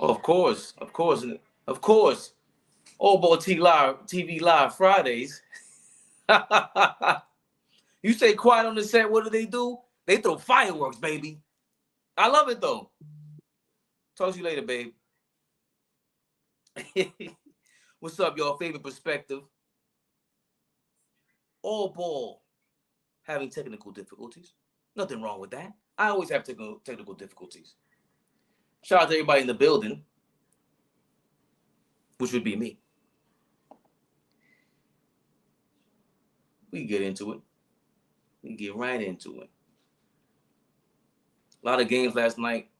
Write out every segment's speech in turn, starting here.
Oh, of course. AllBallTV Live Fridays. You say quiet on the set, what do? They throw fireworks, baby. I love it, though. Talk to you later, babe. What's up, y'all? Favorite perspective. Allball having technical difficulties. Nothing wrong with that. I always have technical difficulties. Shout out to everybody in the building, which would be me. We can get into it. We can get right into it. A lot of games last night.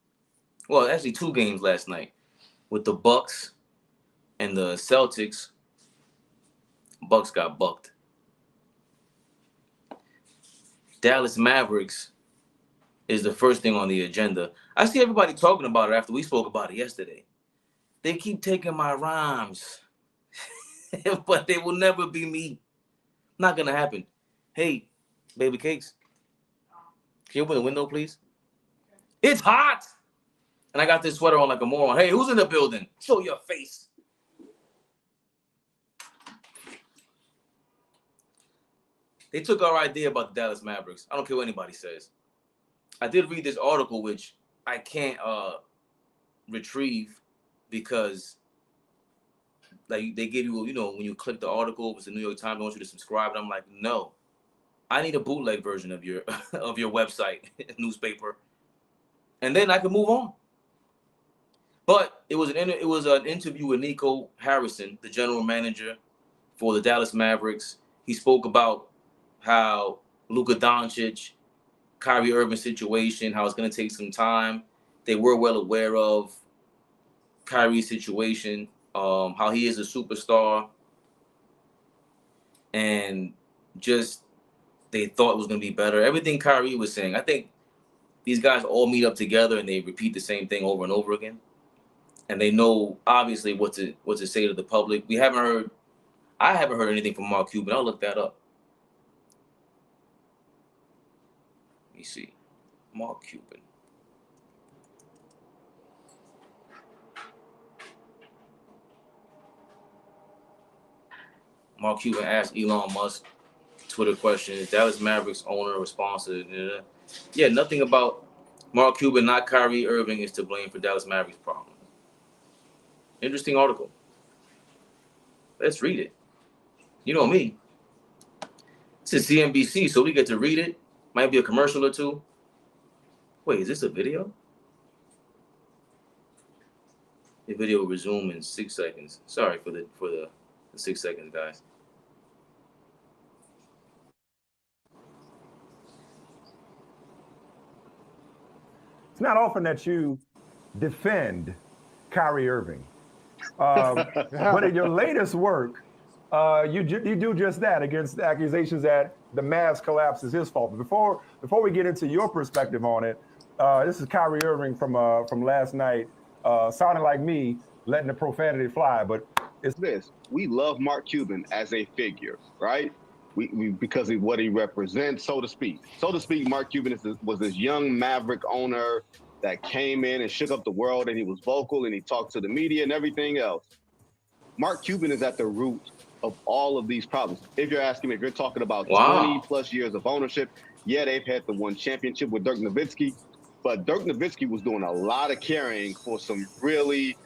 Well, actually 2 games last night with the Bucks and the Celtics. Bucks got bucked. Dallas Mavericks is the first thing on the agenda. I see everybody talking about it after we spoke about it yesterday. They keep taking my rhymes, but they will never be me. Not gonna happen. Hey, baby cakes, can you open the window, please? It's hot, and I got this sweater on like a moron. Hey, who's in the building? Show your face. They took our idea about the Dallas Mavericks. I don't care what anybody says. I did read this article, which I can't retrieve because like they give you, when you click the article, it was the New York Times, I want you to subscribe. And I'm like, no, I need a bootleg version of your website, newspaper. And then I can move on. But it was an interview with Nico Harrison, the general manager for the Dallas Mavericks. He spoke about how Luka Doncic, Kyrie Irving situation, how it's going to take some time. They were well aware of Kyrie's situation, how he is a superstar, and just they thought it was going to be better. Everything Kyrie was saying, I think these guys all meet up together and they repeat the same thing over and over again, and they know obviously what to say to the public. I haven't heard anything from Mark Cuban. I'll look that up. Let me see. Mark Cuban. Mark Cuban asked Elon Musk Twitter question, is Dallas Mavericks owner responsive? Yeah, nothing about Mark Cuban, not Kyrie Irving, is to blame for Dallas Mavericks problem. Interesting article. Let's read it. You know me. This is CNBC, so we get to read it. Might be a commercial or two. Wait, is this a video? The video will resume in 6 seconds. Sorry for the 6 seconds, guys. It's not often that you defend Kyrie Irving. But in your latest work, you do just that against the accusations that the Mavs collapse is his fault. Before we get into your perspective on it, this is Kyrie Irving from last night, sounding like me, letting the profanity fly. But it's this: we love Mark Cuban as a figure, right? We because of what he represents, so to speak. Mark Cuban was this young Maverick owner that came in and shook up the world, and he was vocal and he talked to the media and everything else. Mark Cuban is at the root of all of these problems. If you're asking me, if you're talking about 20 plus years of ownership, yeah, they've had the one championship with Dirk Nowitzki, but Dirk Nowitzki was doing a lot of carrying for some really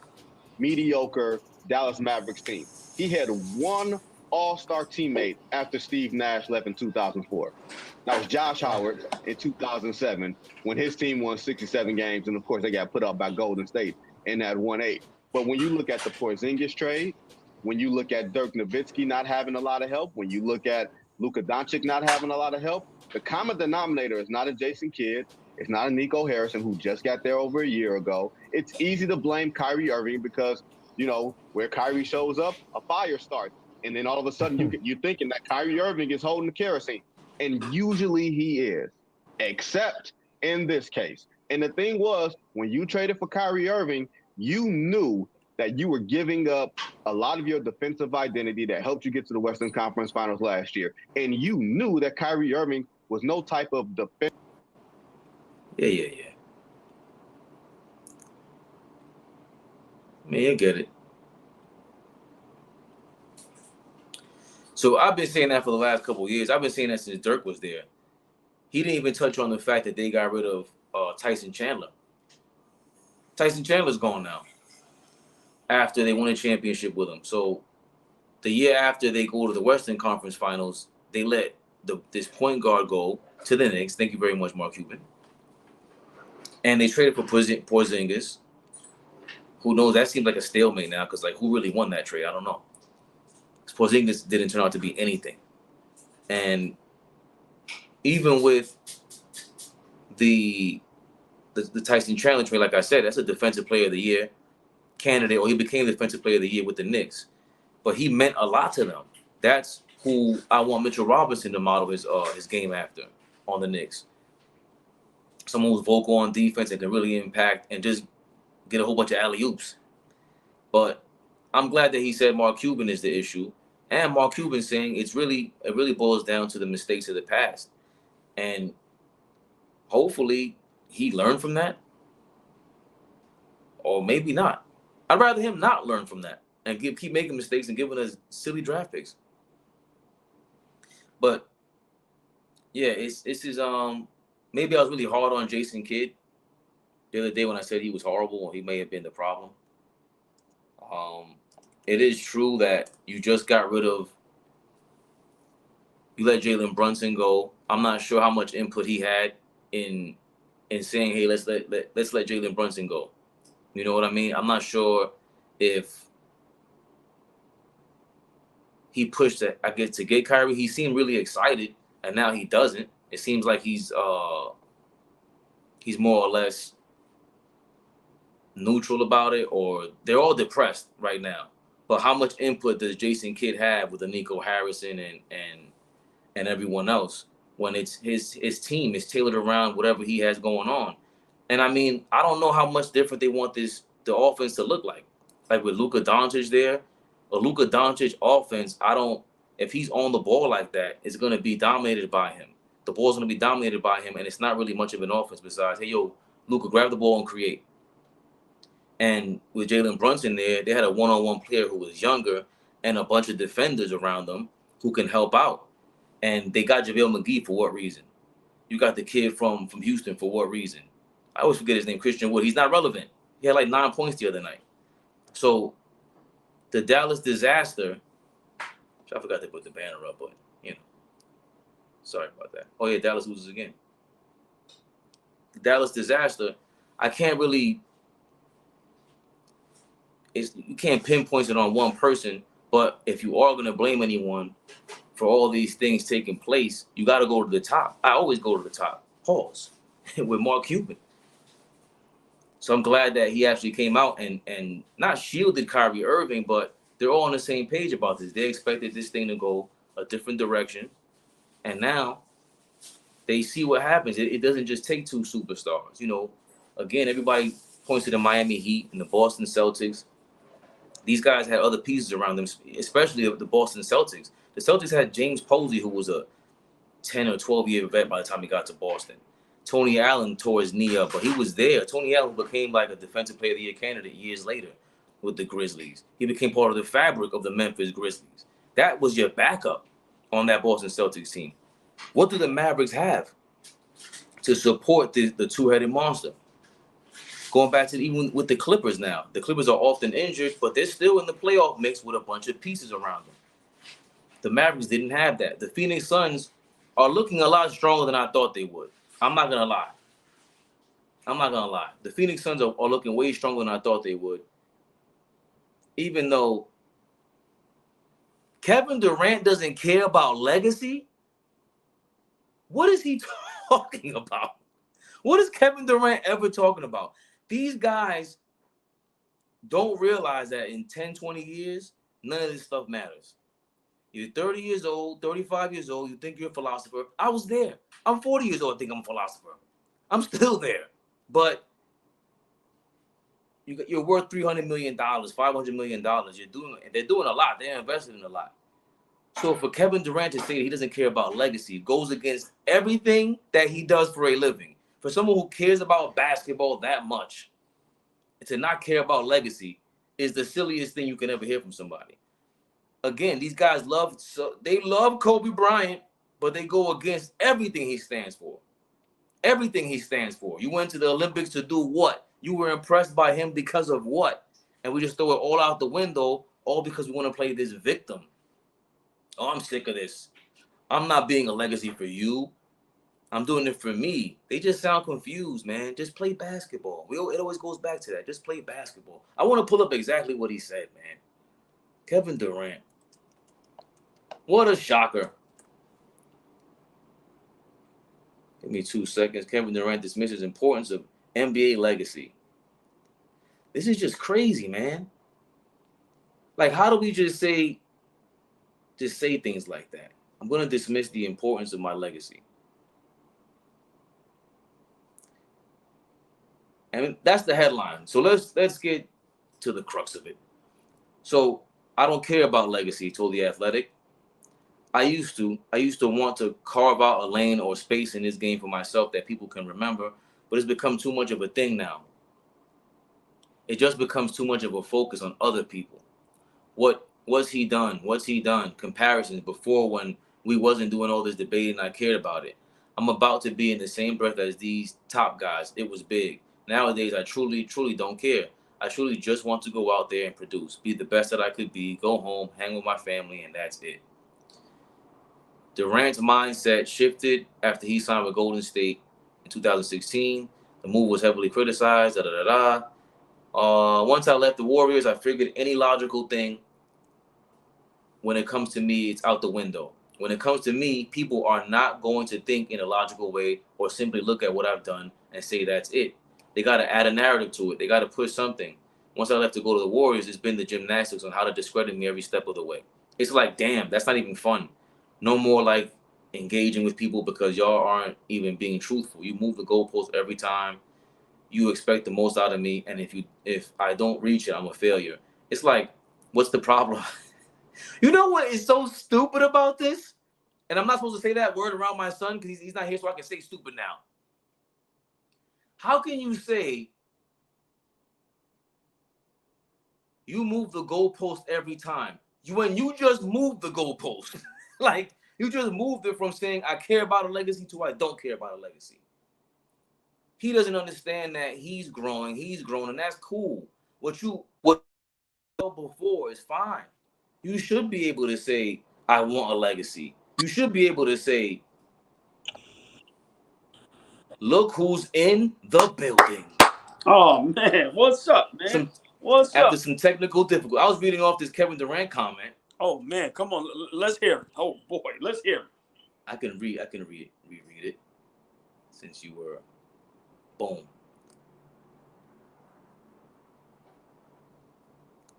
mediocre Dallas Mavericks team. He had one all-star teammate after Steve Nash left in 2004. That was Josh Howard in 2007 when his team won 67 games, and of course they got put up by Golden State in that 1-8. But when you look at the Porzingis trade, when you look at Dirk Nowitzki not having a lot of help, when you look at Luka Doncic not having a lot of help, the common denominator is not a Jayson Kidd, it's not a Nico Harrison who just got there over a year ago. It's easy to blame Kyrie Irving because, where Kyrie shows up, a fire starts. And then all of a sudden you're thinking that Kyrie Irving is holding the kerosene. And usually he is, except in this case. And the thing was, when you traded for Kyrie Irving, you knew that you were giving up a lot of your defensive identity that helped you get to the Western Conference Finals last year. And you knew that Kyrie Irving was no type of defense. Yeah. I mean, you get it. So I've been saying that for the last couple of years. I've been saying that since Dirk was there. He didn't even touch on the fact that they got rid of Tyson Chandler. Tyson Chandler's gone now after they won a championship with him. So the year after they go to the Western Conference Finals, they let this point guard go to the Knicks. Thank you very much, Mark Cuban. And they traded for Porzingis. Who knows? That seems like a stalemate now because, like, who really won that trade? I don't know. Porzingis didn't turn out to be anything. And even with the Tyson Chandler trade, like I said, that's a Defensive Player of the Year candidate, or he became the Defensive Player of the Year with the Knicks. But he meant a lot to them. That's who I want Mitchell Robinson to model his game after on the Knicks. Someone who's vocal on defense and can really impact and just get a whole bunch of alley-oops. But I'm glad that he said Mark Cuban is the issue. And Mark Cuban saying it really boils down to the mistakes of the past. And hopefully he learned from that. Or maybe not. I'd rather him not learn from that and keep making mistakes and giving us silly draft picks. But yeah, it's his maybe I was really hard on Jason Kidd the other day when I said he was horrible or he may have been the problem. It is true that you just got rid of, you let Jalen Brunson go. I'm not sure how much input he had in saying, hey, let's let Jalen Brunson go. You know what I mean? I'm not sure if he pushed it, I guess, to get Kyrie. He seemed really excited, and now he doesn't. It seems like he's more or less neutral about it, or they're all depressed right now. But how much input does Jason Kidd have with the Nico Harrison and everyone else when it's his team is tailored around whatever he has going on? And I mean, I don't know how much different they want the offense to look like. Like with Luka Doncic there, a Luka Doncic offense, if he's on the ball like that, it's going to be dominated by him. The ball's going to be dominated by him, and it's not really much of an offense besides, hey, yo, Luka, grab the ball and create. And with Jalen Brunson there, they had a one-on-one player who was younger and a bunch of defenders around them who can help out. And they got JaVale McGee for what reason? You got the kid from Houston for what reason? I always forget his name, Christian Wood. He's not relevant. He had like 9 points the other night. So the Dallas disaster, I forgot to put the banner up, but, sorry about that. Oh, yeah, Dallas loses again. The Dallas disaster, I can't really, you can't pinpoint it on one person, but if you are going to blame anyone for all these things taking place, you got to go to the top. I always go to the top. Pause. With Mark Cuban. So I'm glad that he actually came out and not shielded Kyrie Irving, but they're all on the same page about this. They expected this thing to go a different direction. And now they see what happens. It doesn't just take two superstars. Again, everybody points to the Miami Heat and the Boston Celtics. These guys had other pieces around them, especially the Boston Celtics. The Celtics had James Posey, who was a 10 or 12-year vet by the time he got to Boston. Tony Allen tore his knee up, but he was there. Tony Allen became like a Defensive Player of the Year candidate years later with the Grizzlies. He became part of the fabric of the Memphis Grizzlies. That was your backup on that Boston Celtics team. What do the Mavericks have to support the two-headed monster? Going back to even with the Clippers now. The Clippers are often injured, but they're still in the playoff mix with a bunch of pieces around them. The Mavericks didn't have that. The Phoenix Suns are looking a lot stronger than I thought they would. I'm not going to lie. The Phoenix Suns are looking way stronger than I thought they would. Even though Kevin Durant doesn't care about legacy, what is he talking about? What is Kevin Durant ever talking about? These guys don't realize that in 10, 20 years, none of this stuff matters. You're 30 years old, 35 years old, you think you're a philosopher. I was there. I'm 40 years old, I think I'm a philosopher. I'm still there. But you're worth $300 million, $500 million. They're doing a lot. They're investing in a lot. So for Kevin Durant to say that he doesn't care about legacy goes against everything that he does for a living. For someone who cares about basketball that much, and to not care about legacy, is the silliest thing you can ever hear from somebody. Again, these guys love Kobe Bryant, but they go against everything he stands for. Everything he stands for. You went to the Olympics to do what? You were impressed by him because of what? And we just throw it all out the window, all because we want to play this victim. Oh, I'm sick of this. I'm not being a legacy for you. I'm doing it for me. They just sound confused, man. Just play basketball. It always goes back to that. Just play basketball. I want to pull up exactly what he said, man. Kevin Durant. What a shocker. Give me 2 seconds. Kevin Durant dismisses importance of NBA legacy. This is just crazy, man. Like, how do we just say things like that? I'm going to dismiss the importance of my legacy. And that's the headline. So let's get to the crux of it. So I don't care about legacy, told The Athletic. I used to want to carve out a lane or space in this game for myself that people can remember, but it's become too much of a thing now. It just becomes too much of a focus on other people. What's he done? What's he done? Comparisons before, when we wasn't doing all this debating, I cared about it. I'm about to be in the same breath as these top guys. It was big. Nowadays, I truly, truly don't care. I truly just want to go out there and produce, be the best that I could be, go home, hang with my family, and that's it. Durant's mindset shifted after he signed with Golden State in 2016. The move was heavily criticized. Once I left the Warriors, I figured any logical thing, when it comes to me, it's out the window. When it comes to me, people are not going to think in a logical way or simply look at what I've done and say that's it. They got to add a narrative to it. They got to push something. Once I left to go to the Warriors, it's been the gymnastics on how to discredit me every step of the way. It's like, damn, that's not even fun. No more like engaging with people because y'all aren't even being truthful. You move the goalpost every time. You expect the most out of me, and if I don't reach it, I'm a failure. It's like, what's the problem? You know what is so stupid about this? And I'm not supposed to say that word around my son because he's not here, so I can say stupid now. How can you say you move the goalpost every time when you just moved the goalpost? Like, you just moved it from saying I care about a legacy to I don't care about a legacy. He doesn't understand that he's growing, and that's cool. What before is fine. You should be able to say, I want a legacy. You should be able to say, look who's in the building. Oh, man. What's up, man? After some technical difficulty. I was reading off this Kevin Durant comment. Oh, man. Come on. Let's hear it. Oh, boy. Let's hear it. I can reread it since you were boom.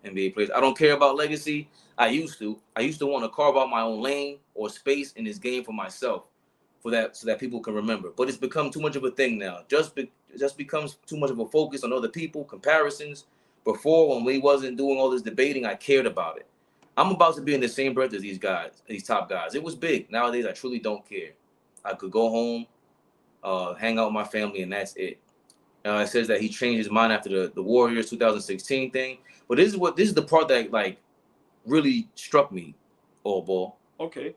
NBA players. I don't care about legacy. I used to want to carve out my own lane or space in this game for myself, so that people can remember. But it's become too much of a thing now. It just becomes too much of a focus on other people, comparisons. Before, when we wasn't doing all this debating, I cared about it. I'm about to be in the same breath as these guys, these top guys. It was big. Nowadays, I truly don't care. I could go home, hang out with my family, and that's it. It says that he changed his mind after the Warriors 2016 thing. But this is the part that like really struck me, Allball. Okay.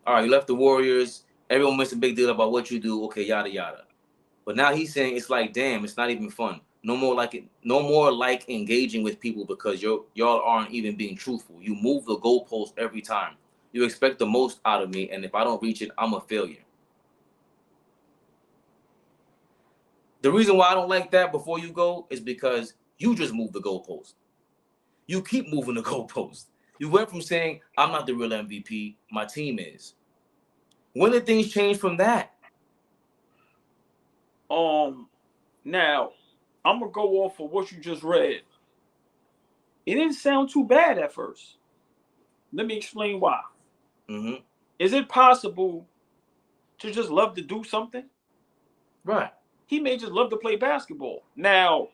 All right, you left the Warriors. Everyone makes a big deal about what you do. Okay, yada yada. But now he's saying it's like, damn, it's not even fun. No more like engaging with people because y'all aren't even being truthful. You move the goalpost every time. You expect the most out of me, and if I don't reach it, I'm a failure. The reason why I don't like that before you go is because you just moved the goalpost. You keep moving the goalpost. You went from saying, I'm not the real MVP, my team is. When did things change from that? Now, I'm going to go off of what you just read. It didn't sound too bad at first. Let me explain why. Mm-hmm. Is it possible to just love to do something? Right. He may just love to play basketball. Now,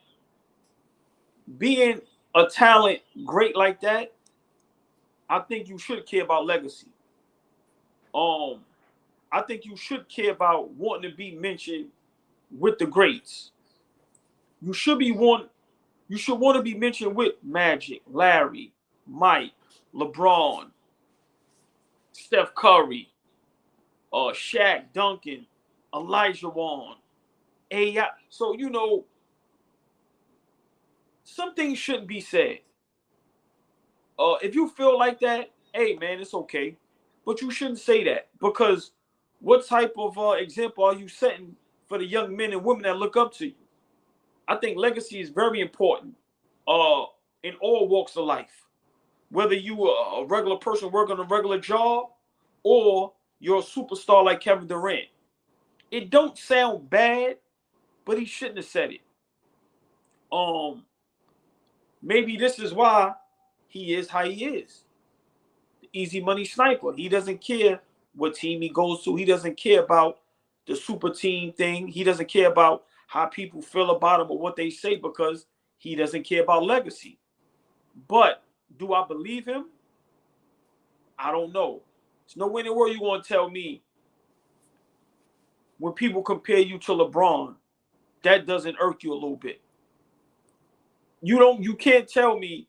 being a talent great like that, I think you should care about legacy. I think you should care about wanting to be mentioned with the greats. You should You should want to be mentioned with Magic, Larry, Mike, LeBron, Steph Curry, Shaq, Duncan, Elijah Wan, AI. So, you know, some things shouldn't be said. If you feel like that, hey, man, it's okay. But you shouldn't say that, because what type of example are you setting for the young men and women that look up to you? I think legacy is very important in all walks of life. Whether you are a regular person working a regular job or you're a superstar like Kevin Durant. It don't sound bad, but he shouldn't have said it. Maybe this is why he is how he is. The easy money sniper. He doesn't care what team he goes to. He doesn't care about the super team thing. He doesn't care about how people feel about him or what they say, because he doesn't care about legacy. But do I believe him? I don't know. There's no way in the world you're going to tell me when people compare you to LeBron, that doesn't irk you a little bit. You can't tell me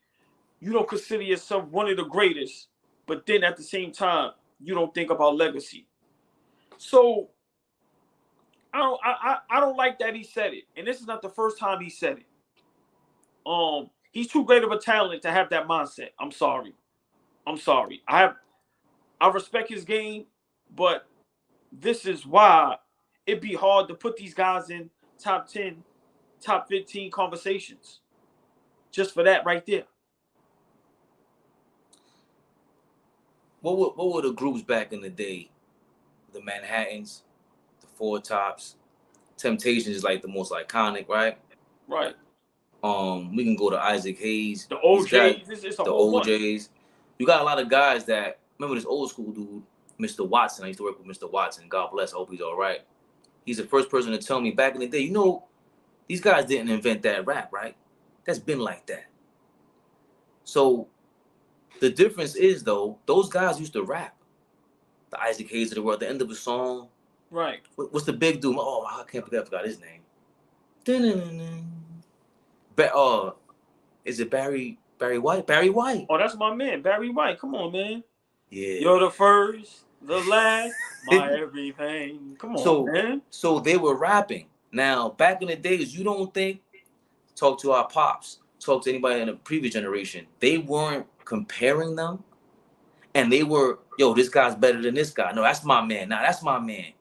you don't consider yourself one of the greatest, but then at the same time, you don't think about legacy. So I don't like that he said it. And this is not the first time he said it. He's too great of a talent to have that mindset. I'm sorry. I respect his game, but this is why it'd be hard to put these guys in top 10, top 15 conversations. Just for that right there. What were the groups back in the day? The Manhattans, the Four Tops, Temptations is like the most iconic, right? Right. We can go to Isaac Hayes. The OJs, it's a the whole OJs. You got a lot of guys that remember this old school dude, Mr. Watson. I used to work with Mr. Watson. God bless. I hope he's all right. He's the first person to tell me back in the day, you know, these guys didn't invent that rap, right? That's been like that. So the difference is, though, those guys used to rap. The Isaac Hayes of the world, the end of a song. Right. What's the big dude? Oh, I can't forget. I forgot his name. Is it Barry White? Barry White. Oh, that's my man, Barry White. Come on, man. Yeah. You're the first, the last, my everything. Come on, man. So they were rapping. Now, back in the days, you don't think, talk to our pops, talk to anybody in the previous generation, they weren't comparing them. And they were, yo, this guy's better than this guy. No, that's my man. Nah, that's my man.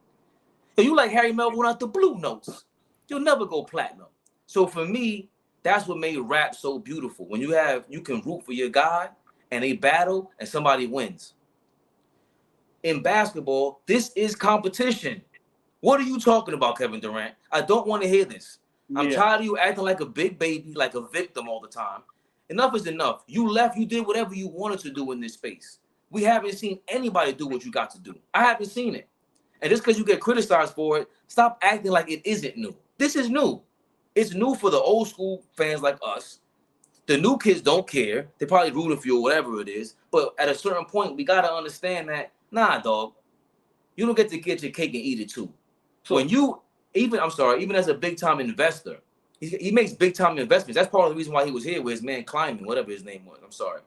Yo, you like Harry Melvin out the Blue Notes. You'll never go platinum. So for me, that's what made rap so beautiful. When you can root for your guy and they battle and somebody wins. In basketball, this is competition. What are you talking about, Kevin Durant? I don't want to hear this. I'm tired of you acting like a big baby, like a victim all the time. Enough is enough. You left, you did whatever you wanted to do in this space. We haven't seen anybody do what you got to do. I haven't seen it. And just because you get criticized for it, stop acting like it isn't new. This is new. It's new for the old school fans like us. The new kids don't care. They're probably rooting for you or whatever it is. But at a certain point, we got to understand that, nah, dog, you don't get to get your cake and eat it too. So when you, even as a big-time investor, he makes big-time investments. That's part of the reason why he was here with his man Kleiman, whatever his name was. I'm sorry.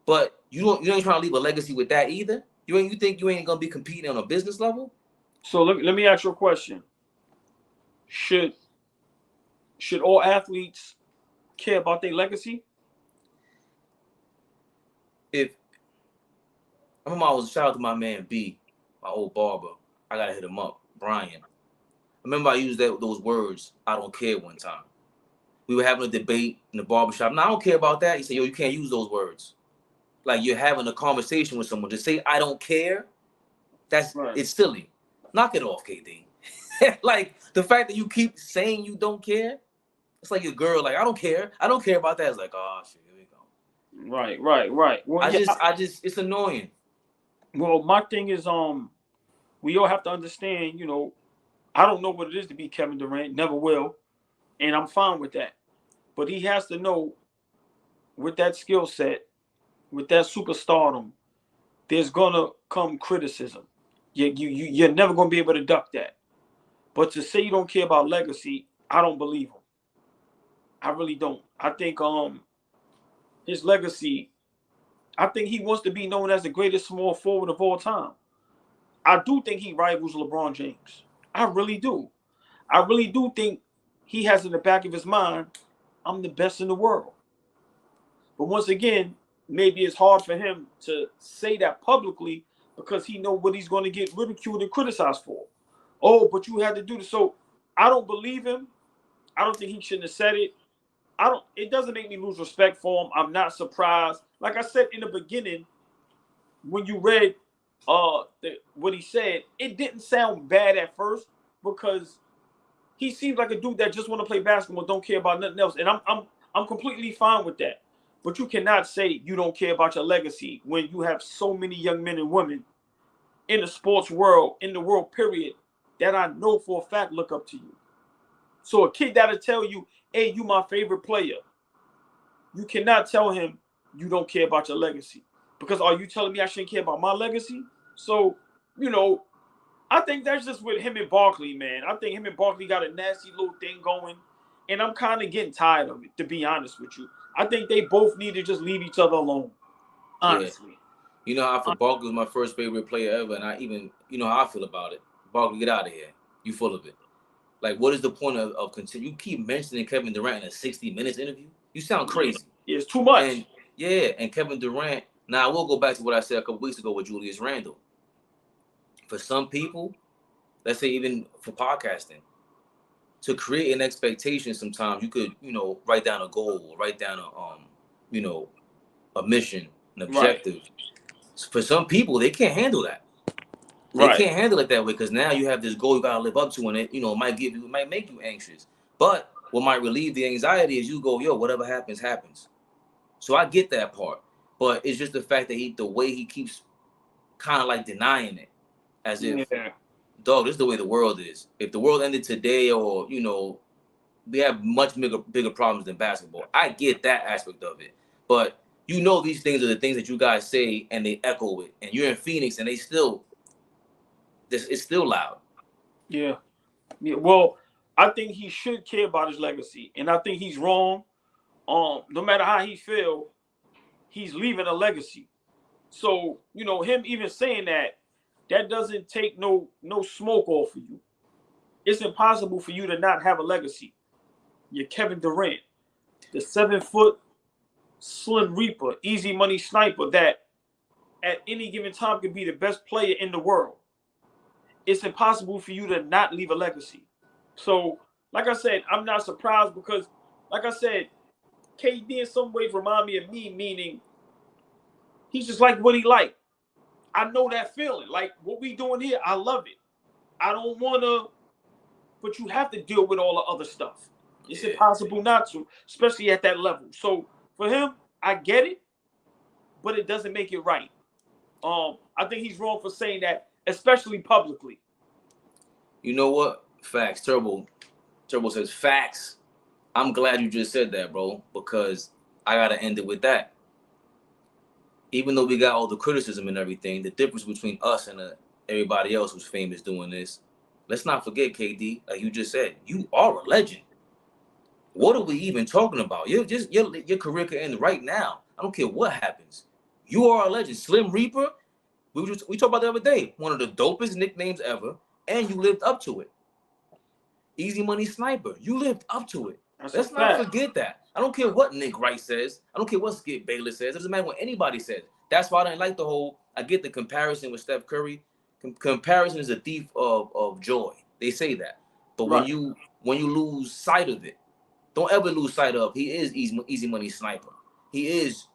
But you ain't trying to leave a legacy with that either? You think you ain't going to be competing on a business level? So let me ask you a question. Should all athletes care about their legacy? I remember I was shout out to my man B, my old barber. I got to hit him up, Brian. I remember I used those words, I don't care, one time. We were having a debate in the barbershop. No, I don't care about that. He said, yo, you can't use those words. Like you're having a conversation with someone. To say I don't care, it's silly. Knock it off, KD. Like the fact that you keep saying you don't care, it's like your girl, like, I don't care about that. It's like, oh shit, here we go. Right. Well, I just it's annoying. Well, my thing is, we all have to understand, you know, I don't know what it is to be Kevin Durant, never will, and I'm fine with that. But he has to know, with that skill set, with that superstardom, there's gonna come criticism. You're never gonna be able to duck that. But to say you don't care about legacy, I don't believe him. I really don't. I think his legacy, I think he wants to be known as the greatest small forward of all time. I do think he rivals LeBron James. I really do. I really do think he has in the back of his mind, I'm the best in the world. But once again, maybe it's hard for him to say that publicly because he knows what he's going to get ridiculed and criticized for. Oh, but you had to do this. So I don't believe him. I don't think he shouldn't have said it. It doesn't make me lose respect for him. I'm not surprised. Like I said in the beginning, when you read what he said, it didn't sound bad at first because he seems like a dude that just want to play basketball, don't care about nothing else. And I'm completely fine with that. But you cannot say you don't care about your legacy when you have so many young men and women in the sports world, in the world period, that I know for a fact look up to you. So a kid that'll tell you, hey, you my favorite player. You cannot tell him you don't care about your legacy. Because are you telling me I shouldn't care about my legacy? So, I think that's just with him and Barkley, man. I think him and Barkley got a nasty little thing going. And I'm kind of getting tired of it, to be honest with you. I think they both need to just leave each other alone, honestly. Yeah. You know how Barkley was my first favorite player ever, and I even, how I feel about it. Barkley, get out of here. You full of it. Like, what is the point of continue? You keep mentioning Kevin Durant in a 60 Minutes interview. You sound crazy. Yeah, it's too much. And Kevin Durant. Now, I will go back to what I said a couple weeks ago with Julius Randle. For some people, let's say even for podcasting, to create an expectation, sometimes you could, write down a goal, write down a mission, an objective. Right. For some people, they can't handle that. They can't handle it that way because now you have this goal you gotta live up to, and it, it might make you anxious. But what might relieve the anxiety is you go, whatever happens, happens. So I get that part, but it's just the fact that the way he keeps kind of like denying it, as if, dog, this is the way the world is. If the world ended today, or we have much bigger problems than basketball. I get that aspect of it, but these things are the things that you guys say, and they echo it. And you're in Phoenix, and it's still loud. Yeah. Well, I think he should care about his legacy, and I think he's wrong. No matter how he feel, he's leaving a legacy. So him even saying that doesn't take no smoke off of you. It's impossible for you to not have a legacy. You're Kevin Durant, the 7-foot Slim Reaper, easy money sniper that at any given time could be the best player in the world. It's impossible for you to not leave a legacy. So, like I said, I'm not surprised because, like I said, KD in some ways remind me of me, meaning he's just like what he like. I know that feeling. Like what we doing here, I love it. I don't want to, but you have to deal with all the other stuff. It's impossible not to, especially at that level. So for him, I get it, but it doesn't make it right. I think he's wrong for saying that, especially publicly. You know what? Facts. Turbo says facts. I'm glad you just said that, bro, because I got to end it with that. Even though we got all the criticism and everything, the difference between us and everybody else who's famous doing this, let's not forget, KD, like you just said, you are a legend. What are we even talking about? Your career can end right now. I don't care what happens. You are a legend. Slim Reaper, we talked about the other day, one of the dopest nicknames ever, and you lived up to it. Easy Money Sniper, you lived up to it. Let's not forget that. I don't care what Nick Wright says. I don't care what Skip Bayless says. It doesn't matter what anybody says. That's why I didn't like I get the comparison with Steph Curry. Comparison is a thief of joy. They say that. But when you lose sight of it, don't ever lose sight of he is Easy Money Sniper. He is,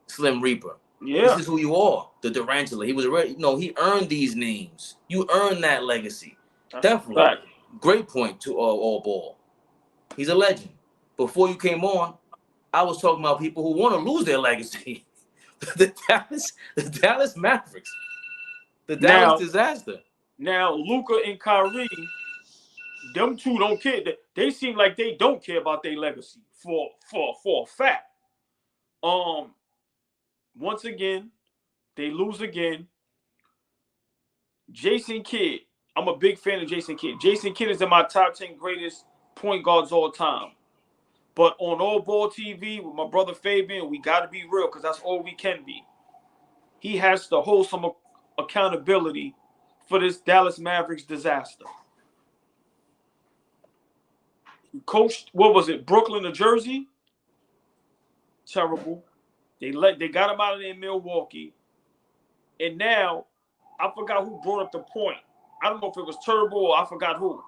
Slim Reaper. Yeah. This is who you are, the Durantula. He was already, he earned these names. You earned that legacy. That's definitely. Right. Great point to Allball. He's a legend. Before you came on, I was talking about people who want to lose their legacy. the Dallas Mavericks. The Dallas disaster. Now, Luka and Kyrie, them two don't care. They seem like they don't care about their legacy for a fact. Once again, they lose again. Jayson Kidd. I'm a big fan of Jayson Kidd. Jayson Kidd is in my top 10 greatest point guards all time. But on AllBallTV with my brother Fabian, we got to be real because that's all we can be. He has to hold some accountability for this Dallas Mavericks disaster. He coached, what was it, Brooklyn to Jersey? Terrible. They got him out of there in Milwaukee. And now, I forgot who brought up the point. I don't know if it was Turbo or I forgot who.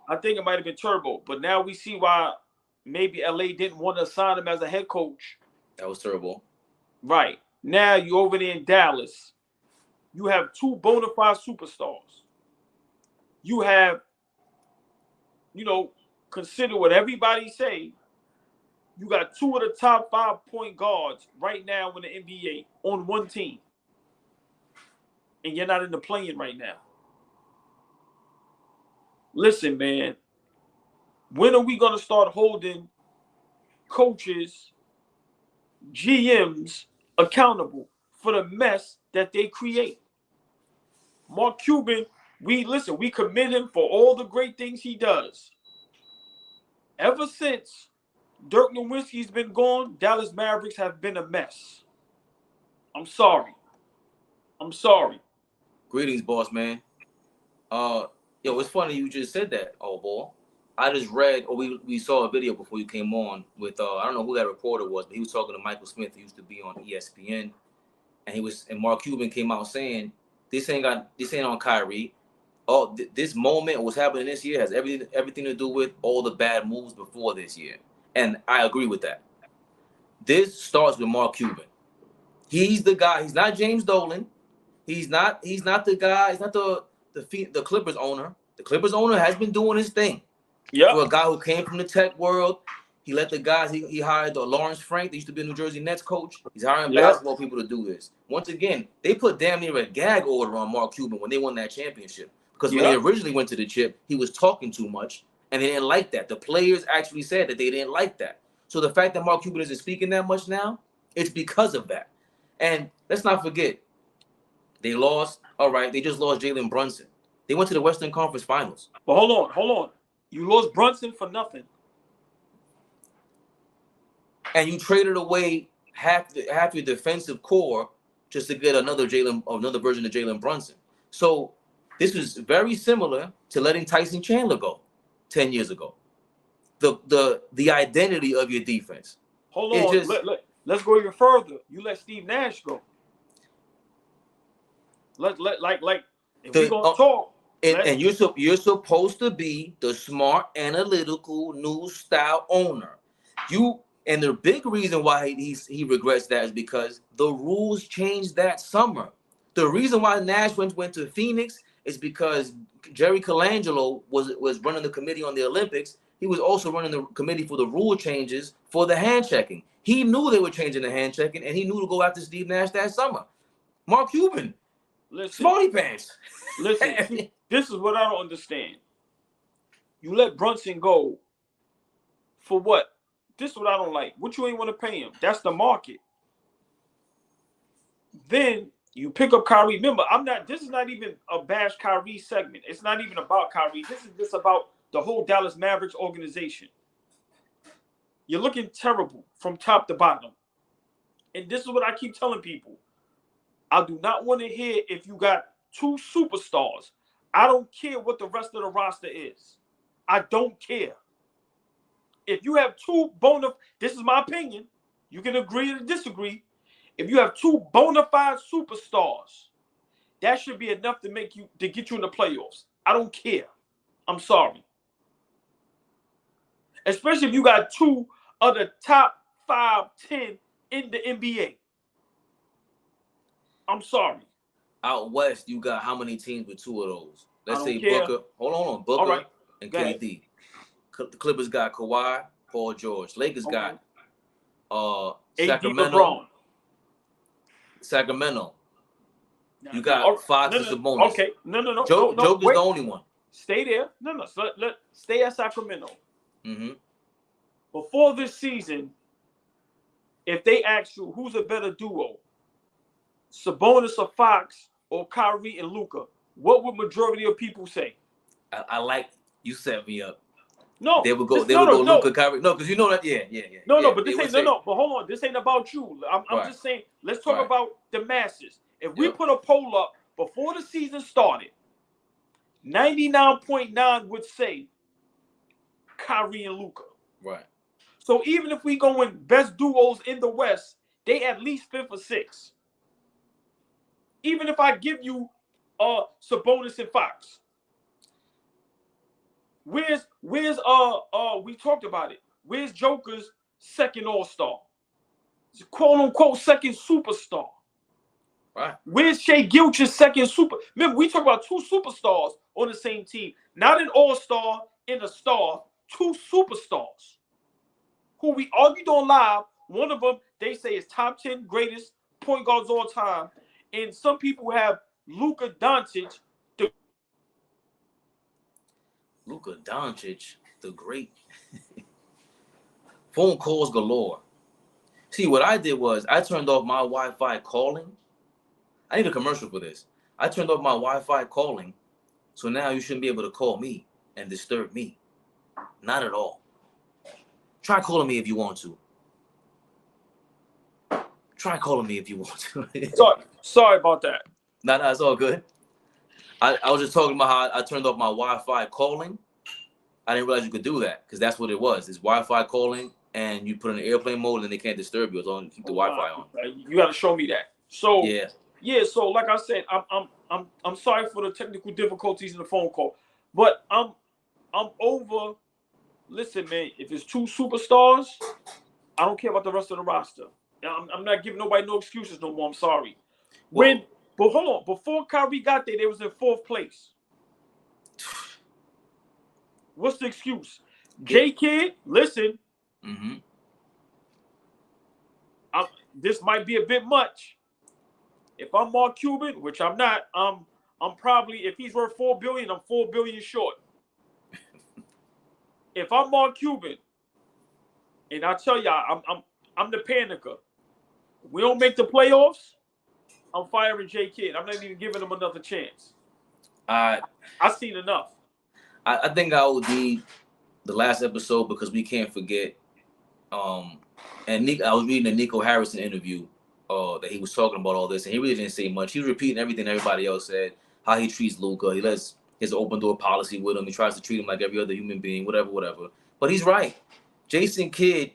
I think it might have been Turbo. But now we see why maybe LA didn't want to sign him as a head coach. That was Turbo. Right. Now you over there in Dallas. You have two bona fide superstars. You have, consider what everybody say. You got two of the top 5 point guards right now in the NBA on one team. And you're not in the play-in right now. Listen, man. When are we going to start holding coaches, GMs accountable for the mess that they create? Mark Cuban, we commit him for all the great things he does. Ever since Dirk Nowitzki's been gone, Dallas Mavericks have been a mess. I'm sorry. Greetings, boss man. It's funny you just said that, Allball. I just read, or we saw a video before you came on with I don't know who that reporter was, but he was talking to Michael Smith, who used to be on ESPN, and Mark Cuban came out saying this ain't on Kyrie. This moment, what's happening this year, has everything to do with all the bad moves before this year, and I agree with that. This starts with Mark Cuban. He's the guy. He's not James Dolan. He's not the guy. He's not the Clippers owner. The Clippers owner has been doing his thing. Yeah. For a guy who came from the tech world, he let the guys. He hired Lawrence Frank. They used to be a New Jersey Nets coach. He's hiring basketball people to do this. Once again, they put damn near a gag order on Mark Cuban when they won that championship. Because when they originally went to the chip, he was talking too much, and they didn't like that. The players actually said that they didn't like that. So the fact that Mark Cuban isn't speaking that much now, it's because of that. And let's not forget, they lost. All right, they just lost Jalen Brunson. They went to the Western Conference Finals. But hold on. You lost Brunson for nothing. And you traded away half your defensive core just to get another version of Jalen Brunson. So this is very similar to letting Tyson Chandler go 10 years ago. The identity of your defense. Hold on. Let's go even further. You let Steve Nash go. If we're gonna talk. And you're supposed to be the smart, analytical, new style owner. And the big reason why he regrets that is because the rules changed that summer. The reason why Nash went to Phoenix is because Jerry Colangelo was running the committee on the Olympics. He was also running the committee for the rule changes for the hand checking. He knew they were changing the hand checking, and he knew to go after Steve Nash that summer. Mark Cuban, smarty pants. Listen, this is what I don't understand. You let Brunson go for what? This is what I don't like. What you ain't want to pay him? That's the market. Then you pick up Kyrie. Remember, this is not even a bash Kyrie segment. It's not even about Kyrie. This is just about the whole Dallas Mavericks organization. You're looking terrible from top to bottom. And this is what I keep telling people. I do not want to hear if you got two superstars. I don't care what the rest of the roster is. I don't care. If you have this is my opinion. You can agree or disagree. If you have two bona fide superstars, that should be enough to get you in the playoffs. I don't care. I'm sorry. Especially if you got two of the top 5-10 in the NBA. I'm sorry. Out west, you got how many teams with two of those? Let's say care. Booker. Hold on, Booker and KD. The Clippers got Kawhi, Paul George. Lakers got Sacramento. Sacramento. You got Fox and Sabonis. Okay. No. Joker's the only one. Stay there. No. So stay at Sacramento. Mm-hmm. Before this season, if they ask you who's a better duo, Sabonis or Fox or Kyrie and Luka, what would majority of people say? I like you set me up. No, they would go. no, Luka, Kyrie. No, because you know that. Yeah. No, but this ain't no. But hold on, this ain't about you. I'm just saying. Let's talk about the masses. If we put a poll up before the season started, 99.9 would say Kyrie and Luka. Right. So even if we go in best duos in the West, they at least 5th or 6th. Even if I give you Sabonis and Fox. Where's we talked about it. Where's Joker's second all-star? Quote unquote second superstar. Right. Where's Shai Gilgeous second super? Remember, we talk about 2 superstars on the same team. Not an all-star and a star, 2 superstars. Who we argued on live. One of them, they say, is top 10 greatest point guards all time. And some people have Luka Doncic. Luka Doncic, the great. Phone calls galore. See, what I did was I turned off my Wi-Fi calling. I need a commercial for this. I turned off my Wi-Fi calling, so now you shouldn't be able to call me and disturb me. Not at all. Try calling me if you want to. Try calling me if you want to. Sorry about that. No, it's all good. I was just talking about how I turned off my Wi-Fi calling. I didn't realize you could do that because that's what it was. It's Wi-Fi calling, and you put it in airplane mode, and they can't disturb you as long as you keep the Wi-Fi on. You got to show me that. So yeah. So like I said, I'm sorry for the technical difficulties in the phone call, but I'm over. Listen, man, if it's 2 superstars, I don't care about the rest of the roster. I'm not giving nobody no excuses no more. I'm sorry. But hold on, before Kyrie got there, they was in 4th place. What's the excuse? J-Kid, listen. Mm-hmm. This might be a bit much. If I'm Mark Cuban, which I'm not, I'm probably, if he's worth $4 billion, I'm $4 billion short. If I'm Mark Cuban, and I tell y'all, I'm the panicker. We don't make the playoffs, I'm firing J-Kid. I'm not even giving him another chance. I've seen enough. I think I OD'd the last episode because we can't forget. And I was reading a Nico Harrison interview that he was talking about all this, and he really didn't say much. He was repeating everything everybody else said, how he treats Luka. He lets his open door policy with him. He tries to treat him like every other human being, whatever. But he's right. Jayson Kidd,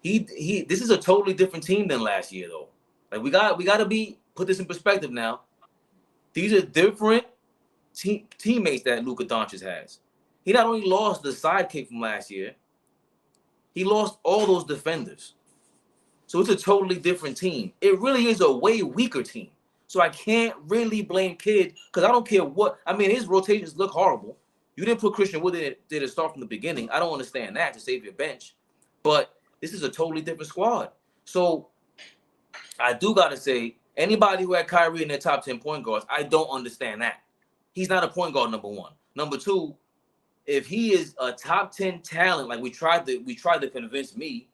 this is a totally different team than last year, though. Like we got to put this in perspective now. These are different teammates that Luka Doncic has. He not only lost the sidekick from last year, he lost all those defenders. So it's a totally different team. It really is a way weaker team. So I can't really blame Kidd because I don't care what. I mean, his rotations look horrible. You didn't put Christian Wood in it start from the beginning. I don't understand that to save your bench. But this is a totally different squad. So I do got to say, anybody who had Kyrie in their top 10 point guards, I don't understand that. He's not a point guard, number one. Number two, if he is a top 10 talent, like we tried to convince me,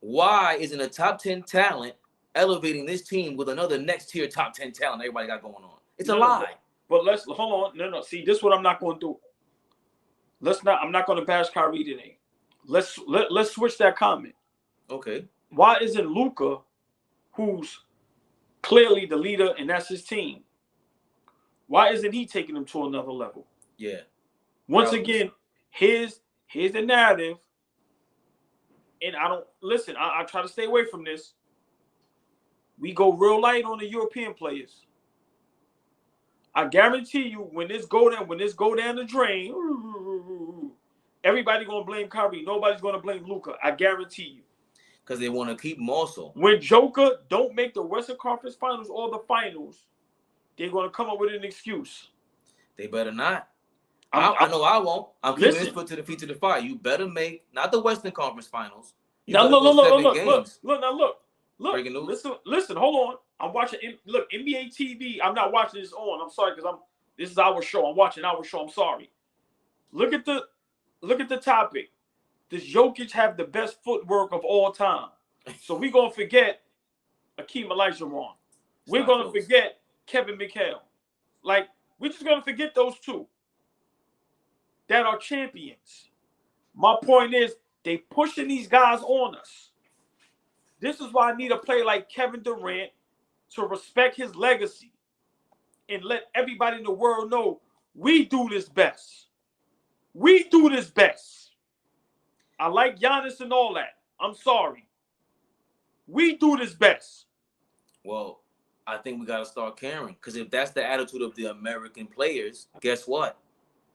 why isn't a top 10 talent elevating this team with another next tier top 10 talent everybody got going on? It's a lie. But let's hold on. No. See, this is what I'm not going to do. I'm not going to bash Kyrie today. Let's switch that comment. Okay. Why isn't Luka, who's clearly the leader and that's his team, why isn't he taking them to another level? Yeah. Once again, here's the narrative. And I try to stay away from this. We go real light on the European players. I guarantee you, when this go down the drain, everybody gonna blame Kyrie. Nobody's gonna blame Luka. I guarantee you. Because they want to keep him also. When Joker don't make the Western Conference Finals or the finals, they're gonna come up with an excuse. They better not. I know I won't. I'm keeping this foot to the feet to the fire. You better make not the Western Conference Finals. Now look. Breaking news. Listen. Hold on. I'm watching. Look, NBA TV. I'm not watching this on. I'm sorry because this is our show. I'm watching our show. I'm sorry. Look at the topic. Does Jokic have the best footwork of all time? So we're gonna forget Akeem Olajuwon. We're gonna forget Kevin McHale. Like we're just gonna forget those two that are champions. My point is, they pushing these guys on us. This is why I need a player like Kevin Durant to respect his legacy and let everybody in the world know we do this best. We do this best. I like Giannis and all that. I'm sorry. We do this best. Well, I think we got to start caring, because if that's the attitude of the American players, guess what?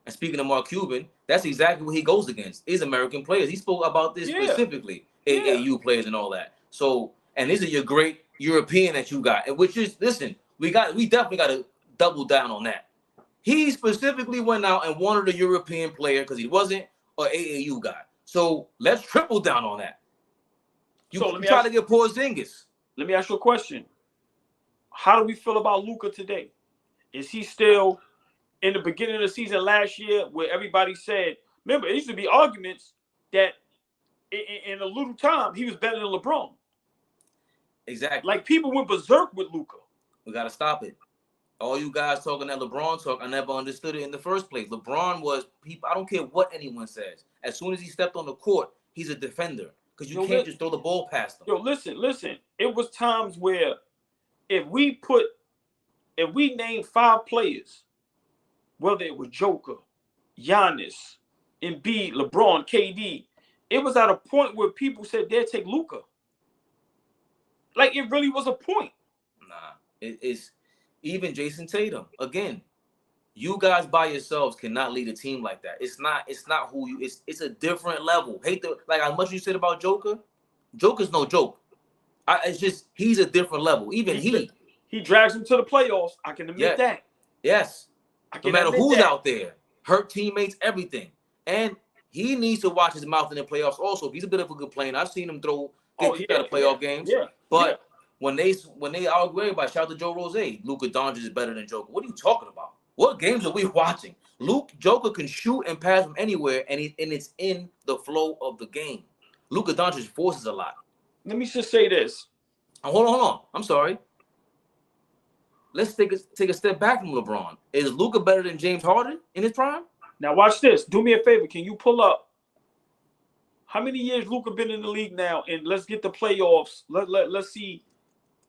And speaking of Mark Cuban, that's exactly what he goes against, is American players. He spoke about this specifically, AAU players and all that. So, and these are your great European that you got, and which is, listen, we definitely got to double down on that. He specifically went out and wanted a European player because he wasn't an AAU guy. So let's triple down on that. You try to get Porzingis. Let me ask you a question. How do we feel about Luka today? Is he still in the beginning of the season last year where everybody said, remember, it used to be arguments that in a little time he was better than LeBron. Exactly. Like, people went berserk with Luka. We got to stop it. All you guys talking that LeBron talk, I never understood it in the first place. LeBron was people. I don't care what anyone says. As soon as he stepped on the court, he's a defender, because you can't just throw the ball past him. Yo, listen. It was times where if we named 5 players, whether it was Joker, Giannis, Embiid, LeBron, KD, it was at a point where people said they'd take Luka. Like, it really was a point. Nah, it's even Jayson Tatum. Again, you guys by yourselves cannot lead a team like that. It's not who you. It's a different level. Like as much as you said about Joker. Joker's no joke. It's just he's a different level. Even he drags him to the playoffs. I can admit that. Yes. No matter who's out there, hurt teammates, everything, and he needs to watch his mouth in the playoffs. Also, he's a bit of a good player. I've seen him get kicked out of playoff games. Yeah. But when they argue everybody, shout out to Joe Rose, Luka Doncic is better than Joker. What are you talking about? What games are we watching? Joker can shoot and pass from anywhere, and it's in the flow of the game. Luka Doncic forces a lot. Let me just say this. Hold on. I'm sorry. Let's take a step back from LeBron. Is Luka better than James Harden in his prime? Now watch this. Do me a favor. Can you pull up how many years Luka been in the league now? And let's get the playoffs. Let's see.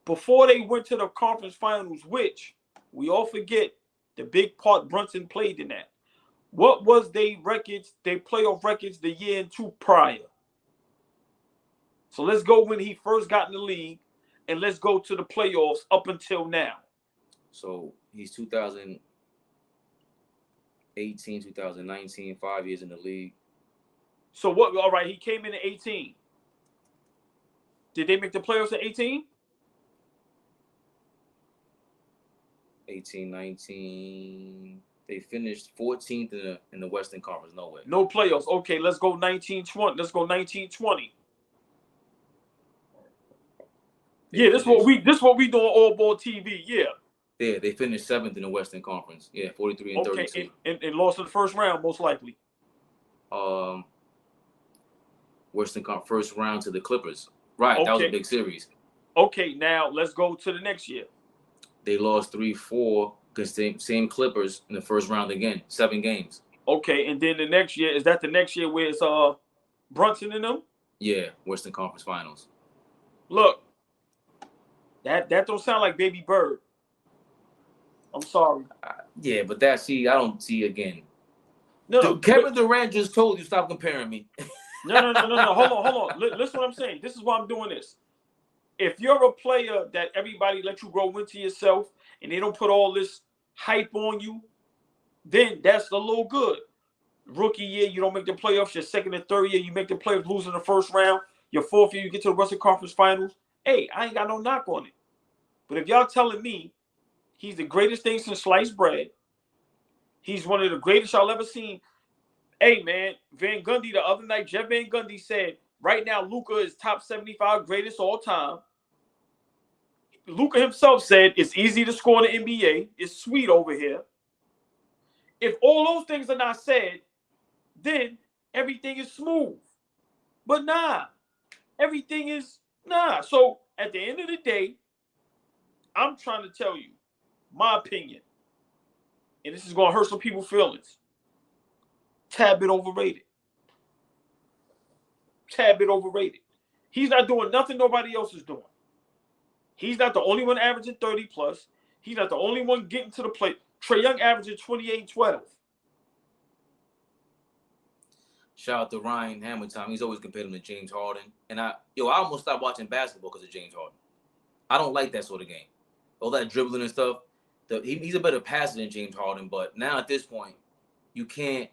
Before they went to the conference finals, which we all forget the big part Brunson played in that. What was their playoff records the year and 2 prior? So let's go when he first got in the league, and let's go to the playoffs up until now. So he's 2018, 2019, 5 years in the league. So what? All right, he came in at 18. Did they make the playoffs at 18? 18, 19. They finished 14th in the Western Conference. No way. No playoffs. Okay, let's go 19-20. Let's go 19-20. Yeah, this is what we do on AllBallTV. Yeah. Yeah, they finished 7th in the Western Conference. Yeah, 43 and 32. And lost in the first round, most likely. Western Conference first round to the Clippers. Right, that was a big series. Okay, now let's go to the next year. They lost 3-4 against the same Clippers in the first round again. 7 games. Okay, and then the next year, is that the next year where it's Brunson and them? Yeah, Western Conference Finals. Look, that don't sound like Baby Bird. I'm sorry. Yeah, but I don't see again. No, Kevin Durant just told you stop comparing me. No. Hold on. Listen what I'm saying. This is why I'm doing this. If you're a player that everybody let you grow into yourself and they don't put all this hype on you, then that's a little good. Rookie year, you don't make the playoffs. Your second and third year, you make the playoffs, losing the first round. Your fourth year, you get to the Western Conference Finals. Hey, I ain't got no knock on it. But if y'all telling me he's the greatest thing since sliced bread, he's one of the greatest y'all ever seen. Hey, man, Van Gundy the other night, Jeff Van Gundy said, right now, Luka is top 75 greatest all time. Luka himself said it's easy to score in the NBA. It's sweet over here. If all those things are not said, then everything is smooth. But nah, everything is nah. So at the end of the day, I'm trying to tell you my opinion, and this is going to hurt some people's feelings. Tad bit overrated. tad bit overrated. He's not doing nothing nobody else is doing. He's not the only one averaging 30 plus. He's not the only one getting to the plate. Trae Young averaging 28 and 12. Shout out to Ryan Hamilton. He's always compared him to James Harden. And I almost stopped watching basketball because of James Harden. I don't like that sort of game. All that dribbling and stuff. He's a better passer than James Harden, but now at this point, you can't,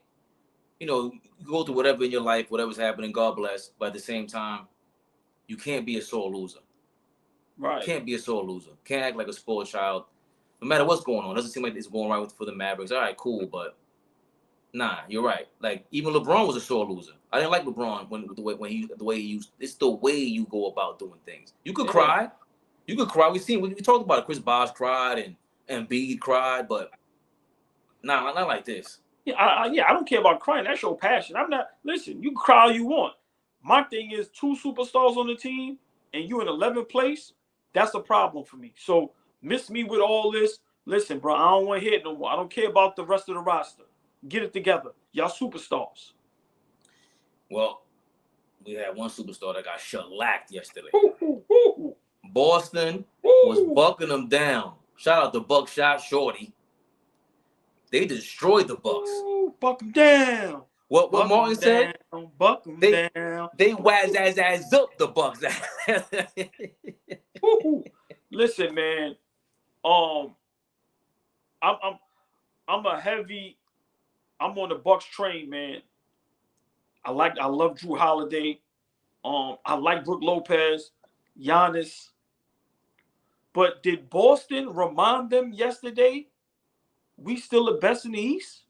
you go through whatever in your life, whatever's happening, God bless. But at the same time, you can't be a sore loser. Right. Can't be a sore loser. Can't act like a spoiled child. No matter what's going on. Doesn't seem like it's going right for the Mavericks. All right, cool, but nah, you're right. Like, even LeBron was a sore loser. I didn't like LeBron the way he used. It's the way you go about doing things. You could cry. You could cry. We talked about it. Chris Bosh cried and Embiid cried, but not like this. Yeah, I don't care about crying. That's your passion. I'm not. Listen, you can cry all you want. My thing is 2 superstars on the team and you in 11th place. That's a problem for me. So miss me with all this. Listen, bro, I don't want to hear it no more. I don't care about the rest of the roster. Get it together. Y'all superstars. Well, we had one superstar that got shellacked yesterday. Ooh. Boston was bucking them down. Shout out to Buckshot Shorty. They destroyed the Bucks. Ooh, buck them down. What Martin said? Buck them down. They waz ass up the Bucks. Listen, man. I'm on the Bucks train, man. I love Drew Holiday. I like Brook Lopez, Giannis. But did Boston remind them yesterday we still the best in the East?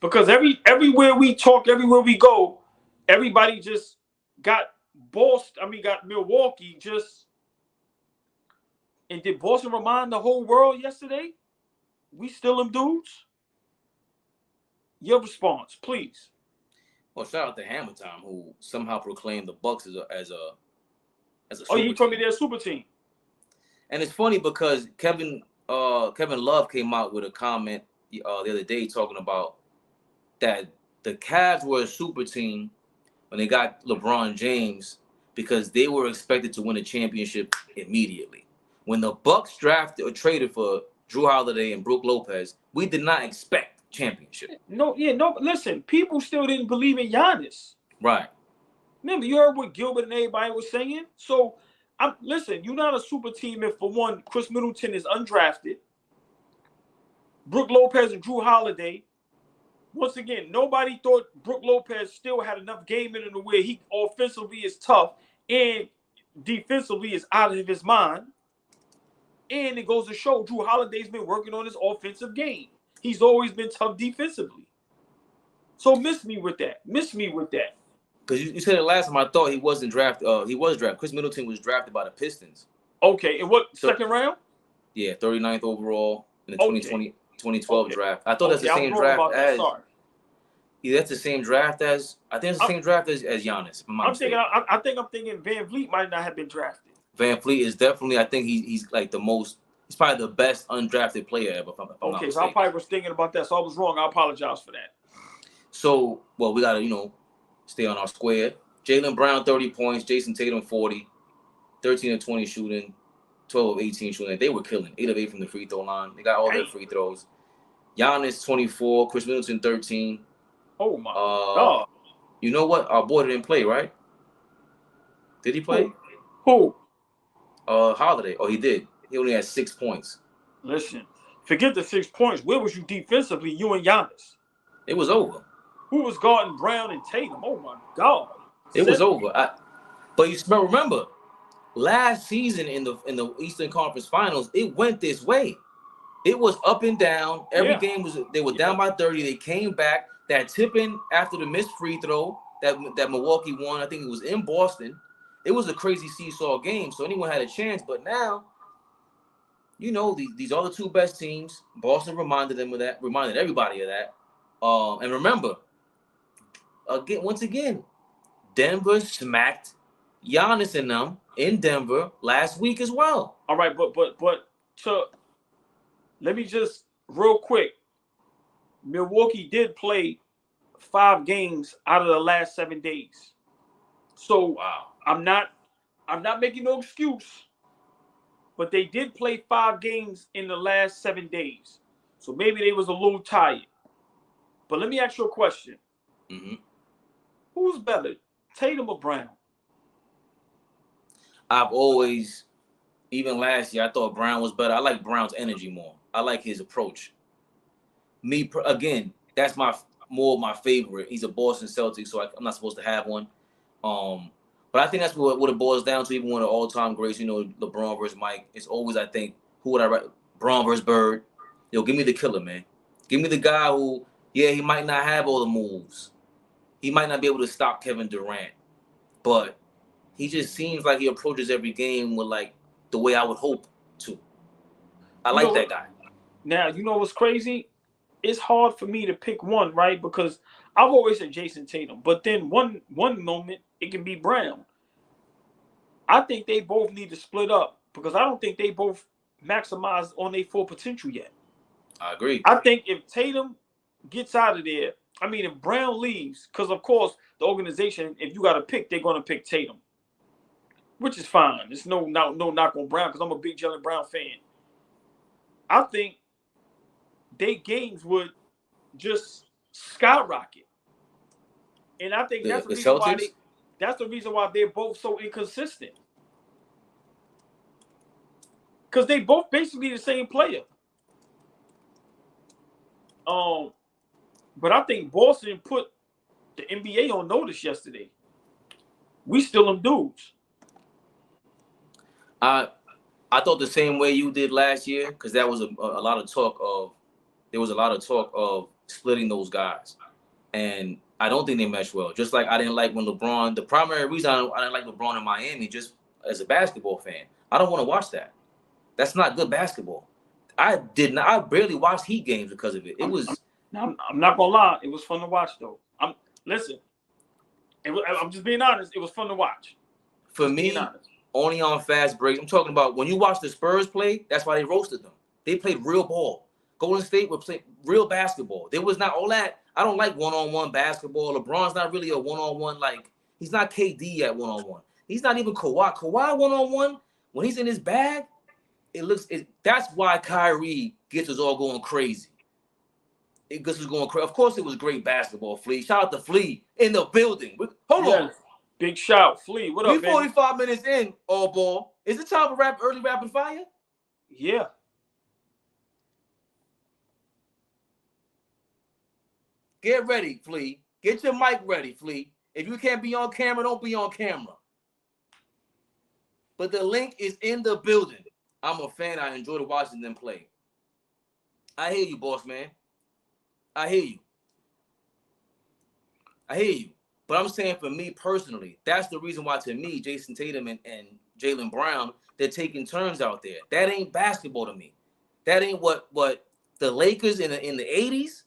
Because everywhere we talk, everywhere we go, everybody just got Milwaukee just. And did Boston remind the whole world yesterday we still them dudes? Your response, please. Well, shout out to Hamilton, who somehow proclaimed the Bucks as a super you told me they're a super team. And it's funny because Kevin Love came out with a comment the other day talking about that the Cavs were a super team when they got LeBron James because they were expected to win a championship immediately. When the Bucks drafted or traded for Drew Holiday and Brook Lopez, we did not expect championship. No. Listen, people still didn't believe in Giannis. Right. Remember, you heard what Gilbert and everybody was saying? So, listen, you're not a super team if, for one, Chris Middleton is undrafted. Brook Lopez and Drew Holiday. Once again, nobody thought Brook Lopez still had enough game in him where he offensively is tough and defensively is out of his mind. And it goes to show Drew Holiday's been working on his offensive game. He's always been tough defensively. So miss me with that. Because you said it last time. I thought he wasn't drafted. He was drafted. Chris Middleton was drafted by the Pistons. Okay. And what, second round? Yeah, 39th overall in the 2012 draft. I thought that's the same draft as. Yeah, that's the same draft as. I think it's the same draft as Giannis. I'm thinking VanVleet might not have been drafted. VanVleet is definitely. I think he's like the most. He's probably the best undrafted player ever. If I'm not mistaken. So I probably was thinking about that. So I was wrong. I apologize for that. So, well, we gotta stay on our square. Jaylen Brown 30 points. Jayson Tatum 40, 13 of 20 shooting, 12 of 18 shooting. They were killing. 8 of 8 from the free throw line. They got all their free throws. Giannis 24. Chris Middleton 13. Oh my God! You know what? Our boy didn't play, right? Did he play? Who? Holiday. Oh, he did. He only had 6 points. Listen, forget the 6 points. Where was you defensively, you and Giannis? It was over. Who was guarding Brown and Tatum? Oh, my God. It was over. But you remember, last season in the Eastern Conference Finals, it went this way. It was up and down. Every game they were down by 30. They came back. That tipping after the missed free throw that Milwaukee won, I think it was in Boston. It was a crazy seesaw game, so anyone had a chance. But now, these are the two best teams. Boston reminded them of that, reminded everybody of that. And remember, once again, Denver smacked Giannis and them in Denver last week as well. All right, but let me just real quick. Milwaukee did play 5 games out of the last 7 days. So Wow. I'm not making no excuse, but they did play 5 games in the last 7 days. So maybe they was a little tired. But let me ask you a question. Mm-hmm. Who's better, Tatum or Brown? I've always, even last year, I thought Brown was better. I like Brown's energy more. I like his approach. Again, that's more my favorite. He's a Boston Celtics, so I'm not supposed to have one. But I think that's what it boils down to. Even one of the all-time greats, LeBron versus Mike. It's always, I think, who would I write? Braun versus Bird. Yo, give me the killer, man. Give me the guy who, yeah, he might not have all the moves. He might not be able to stop Kevin Durant, but he just seems like he approaches every game with like the way I would hope to. I like that guy. Now, you know what's crazy? It's hard for me to pick one, right? Because I've always said Jayson Tatum, but then one moment it can be Brown. I think they both need to split up because I don't think they both maximize on their full potential yet. I agree. I think if Tatum gets out of there, I mean, if Brown leaves, because of course the organization, if you got to pick, they're going to pick Tatum, which is fine. It's no knock on Brown because I'm a big Jaylen Brown fan. I think their games would just skyrocket, and I think that's the reason why they're both so inconsistent. Because they both basically the same player. But I think Boston put the NBA on notice yesterday. We still them dudes. I thought the same way you did last year because that was a lot of talk of. There was a lot of talk of splitting those guys, and I don't think they mesh well. Just like I didn't like when LeBron. The primary reason I didn't like LeBron in Miami, just as a basketball fan, I don't want to watch that. That's not good basketball. I barely watched Heat games because of it. I'm not gonna lie. It was fun to watch, though. I'm just being honest. It was fun to watch. For me, only on fast breaks. I'm talking about when you watch the Spurs play. That's why they roasted them. They played real ball. Golden State would play real basketball. There was not all that. I don't like one-on-one basketball. LeBron's not really a one-on-one. Like, he's not KD at one-on-one. He's not even Kawhi. Kawhi one-on-one, when he's in his bag, that's why Kyrie gets us all going crazy. It gets us going crazy. Of course, it was great basketball, Flea. Shout out to Flea in the building. Hold on. Big shout, Flea. What up, we 45 minutes in, Allball. Is it time for early rapid fire? Yeah. Get ready, Flea. Get your mic ready, Flea. If you can't be on camera, don't be on camera. But the link is in the building. I'm a fan. I enjoy watching them play. I hear you, boss man. I hear you. But I'm saying for me personally, that's the reason why to me, Jayson Tatum and Jaylen Brown, they're taking turns out there. That ain't basketball to me. That ain't what the Lakers in the 80s,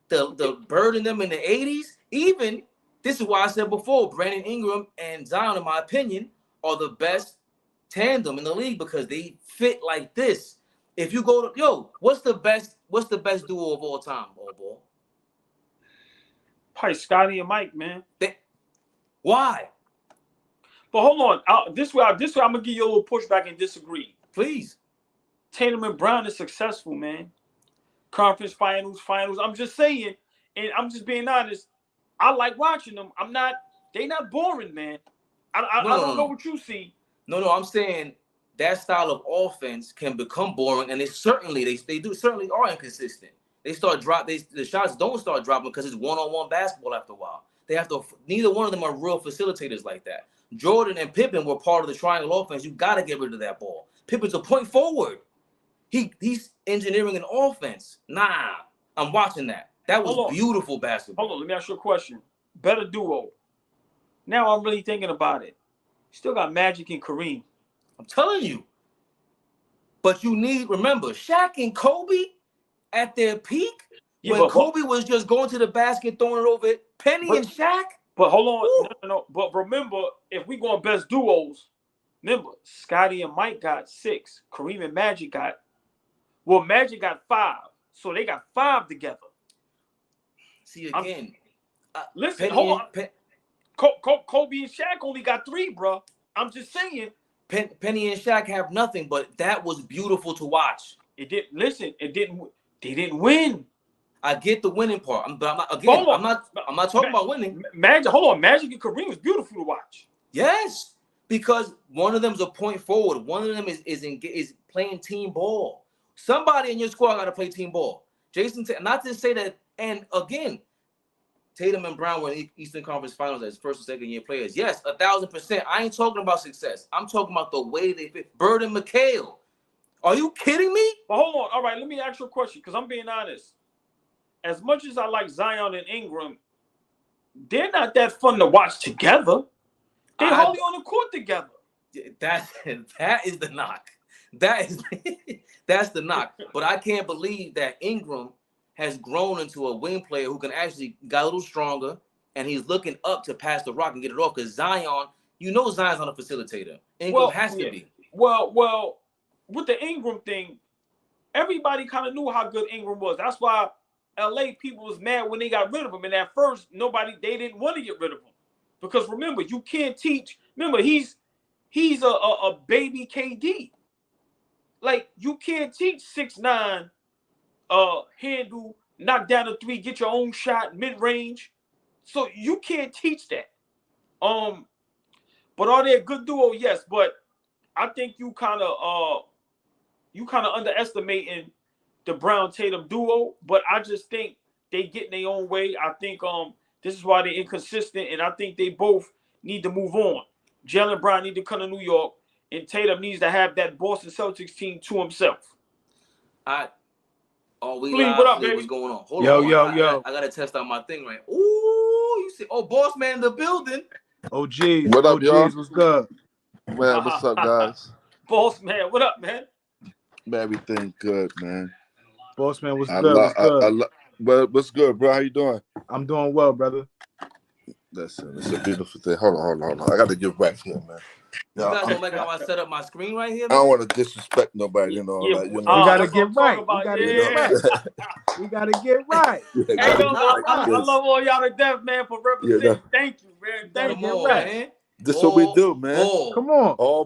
the Bird in them in the 80s, even, this is why I said before, Brandon Ingram and Zion, in my opinion, are the best tandem in the league because they fit like this. If you go to, what's the best duo of all time, Allball? Probably Scotty and Mike, man. Why? But hold on. This way I'm gonna give you a little pushback and disagree. Please. Tatum and Brown is successful, man. Conference finals. I'm just saying, and I'm just being honest. I like watching them. They not boring, man. I don't know what you see. No, I'm saying that style of offense can become boring, and they certainly are inconsistent. The shots don't start dropping because it's one-on-one basketball after a while. Neither one of them are real facilitators like that. Jordan and Pippen were part of the triangle offense. You got to get rid of that ball. Pippen's a point forward. He's engineering an offense. Nah, I'm watching that. That was beautiful basketball. Hold on, let me ask you a question. Better duo. Now I'm really thinking about it. Still got Magic and Kareem. I'm telling you. But remember, Shaq and Kobe at their peak, when Kobe was just going to the basket, throwing it over Penny and Shaq. But hold on. No. But remember, if we go on best duos, remember, Scotty and Mike got 6. Kareem and Magic got 5. So they got 5 together. See, again. Listen, hold on. Kobe and Shaq only got 3, bro. I'm just saying. Penny and Shaq have nothing, but that was beautiful to watch. It didn't. Listen, it didn't. They didn't win. I get the winning part. I'm not talking about winning. Magic and Kareem was beautiful to watch. Yes, because one of them is a point forward. One of them is playing team ball. Somebody in your squad got to play team ball. Jayson, not to say that. And again, Tatum and Brown were in Eastern Conference Finals as first and second year players. Yes, 1,000%. I ain't talking about success. I'm talking about the way they fit. Bird and McHale. Are you kidding me? But hold on. All right, let me ask you a question because I'm being honest. As much as I like Zion and Ingram, they're not that fun to watch together. They're hardly on the court together. That is the knock. That's the knock. But I can't believe that Ingram has grown into a wing player who can actually got a little stronger, and he's looking up to pass the rock and get it off. Because Zion, Zion's not a facilitator. Ingram has to be. Well, with the Ingram thing, everybody kind of knew how good Ingram was. That's why LA people was mad when they got rid of him. And at first, they didn't want to get rid of him. Because remember, you can't teach. Remember, he's a baby KD. Like, you can't teach 6'9", handle, knock down a 3, get your own shot, mid-range. So you can't teach that. But are they a good duo? Yes, but I think you kind of underestimating the Brown Tatum duo. But I just think they get in their own way. I think this is why they're inconsistent, and I think they both need to move on. Jaylen Brown need to come to New York, and Tatum needs to have that Boston Celtics team to himself. What up, baby? What's going on? Hold on. I gotta test out my thing right. Ooh, you see? Oh, boss man in the building. Oh, geez. What up, y'all? What's good? Man, what's up, guys? Boss man, what up, man? Man, everything good, man. Boss man, what's good? What's good, bro? How you doing? I'm doing well, brother. Listen, it's a beautiful thing. Hold on. I got to get back here, man. You guys don't like how I set up my screen right here, man? I don't want to disrespect nobody, We gotta get right. We gotta get right. I love all y'all to death, man, for representing. Yeah, thank you, man. Thank you, man. This is what we do, man. Come on. All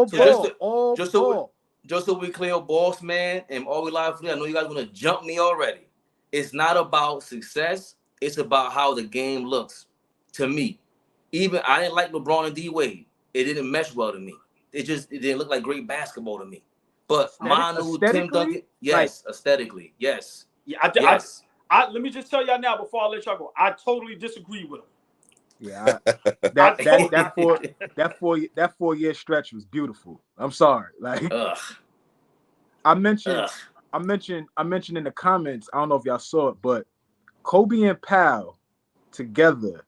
ball. Just so we clear, boss man, and all we live for, I know you guys want to jump me already. It's not about success. It's about how the game looks to me. Even I didn't like LeBron and D-Wade. It didn't mesh well to me. It didn't look like great basketball to me. But Manu, Tim Duncan, yes, aesthetically, yes. Yeah, let me just tell y'all now before I let y'all go. I totally disagree with him. Yeah, that 4-year stretch was beautiful. I'm sorry, like I mentioned in the comments. I don't know if y'all saw it, but Kobe and Powell together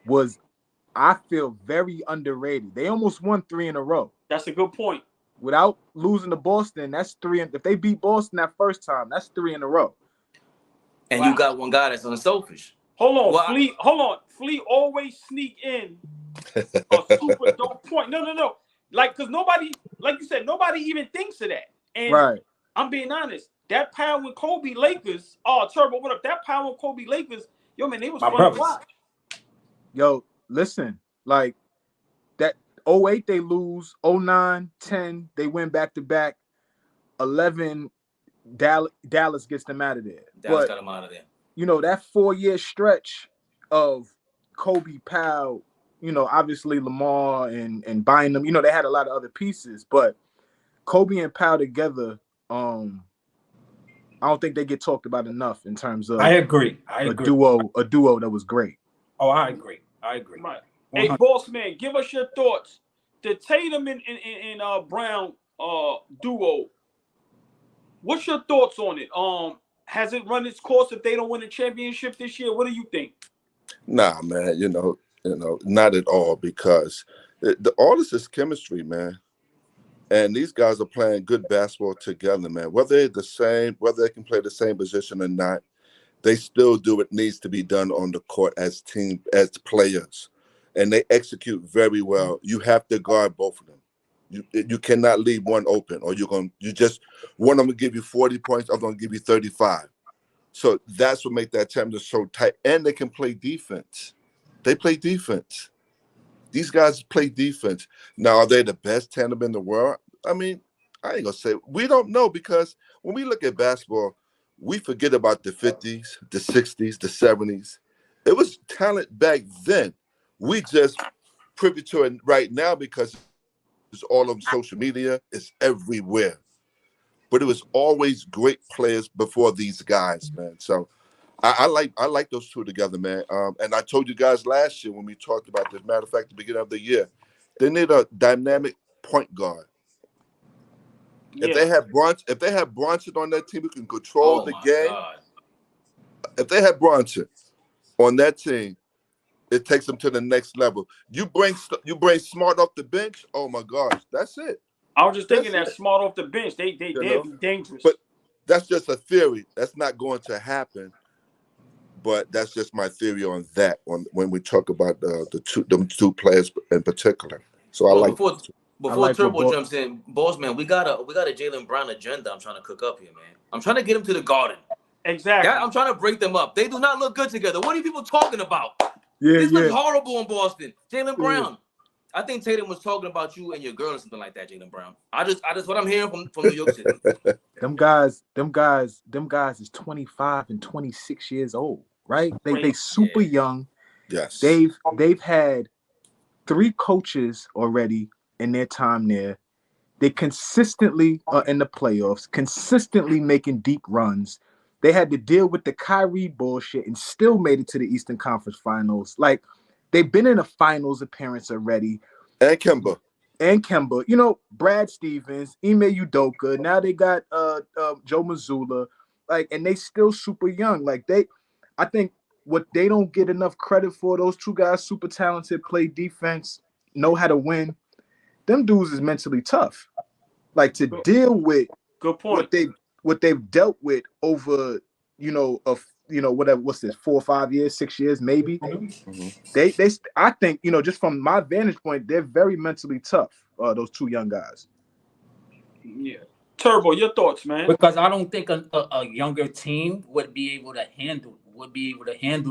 was, I feel, very underrated. They almost won 3 in a row. That's a good point. Without losing to Boston, that's 3. If they beat Boston that first time, that's 3 in a row. And you got one guy that's unselfish. Hold on. Fleet always sneak in a super dope point. No. Like, because nobody, like you said, nobody even thinks of that. And right. I'm being honest. That Powell and Kobe Lakers, Turbo, what up? That Powell and Kobe Lakers, yo, man, they was fun to watch. Yo, listen, like that 08 they lose, 09, 10 they win back-to-back, 11 Dallas gets them out of there. Dallas got them out of there. You know, that 4-year stretch of Kobe, Powell, you know, obviously Lamar and buying them, you know, they had a lot of other pieces, but Kobe and Powell together, I don't think they get talked about enough in terms of I agree. A duo that was great. Oh, I agree. Right. Hey, boss man, give us your thoughts. The Tatum and Brown duo. What's your thoughts on it? Has it run its course if they don't win a championship this year? What do you think? Nah, man, you know, not at all, because all this is chemistry, man. And these guys are playing good basketball together, man. Whether they're the same, whether they can play the same position or not, they still do what needs to be done on the court as players. And they execute very well. You have to guard both of them. You cannot leave one open, or one of them will give you 40 points, other one will give you 35. So that's what makes that championship so tight. And they can play defense. They play defense. These guys play defense. Now, are they the best tandem in the world? I mean, I ain't gonna say we don't know, because when we look at basketball, we forget about the 50s, the 60s, the 70s. It was talent back then. We just privy to it right now because it's all on social media. It's everywhere. But it was always great players before these guys, man. So I like those two together, man. And I told you guys last year when we talked about this. Matter of fact, the beginning of the year, they need a dynamic point guard. Yeah. If they have Bronson on that team who can control the game. God. If they have Bronson on that team, it takes them to the next level. You bring Smart off the bench. Oh my gosh, that's it. I was just thinking that Smart off the bench, they'd be dangerous. But that's just a theory. That's not going to happen. But that's just my theory on that. When we talk about them two players in particular. So Before Turbo jumps in, boss man, we got a Jaylen Brown agenda. I'm trying to cook up here, man. I'm trying to get him to the Garden. Exactly. I'm trying to break them up. They do not look good together. What are you people talking about? Yeah, this looks horrible in Boston. Jaylen Brown. Yeah. I think Tatum was talking about you and your girl or something like that, Jaylen Brown. I just what I'm hearing from New York City. Them guys is 25 and 26 years old, right? They super young. Yes. They've had 3 coaches already in their time there. They consistently are in the playoffs, consistently making deep runs. They had to deal with the Kyrie bullshit and still made it to the Eastern Conference Finals. Like, they've been in a finals appearance already. And Kemba. You know, Brad Stevens, Ime Udoka. Now they got Joe Mazzulla. Like, and they still super young. Like, I think what they don't get enough credit for, those two guys, super talented, play defense, know how to win. Them dudes is mentally tough. Like, to deal with good point. What they've dealt with over, whatever, what's this, 4 or 5 years, 6 years, maybe. Mm-hmm. I think, just from my vantage point, they're very mentally tough, those two young guys. Yeah. Turbo, your thoughts, man? Because I don't think a younger team would be able to handle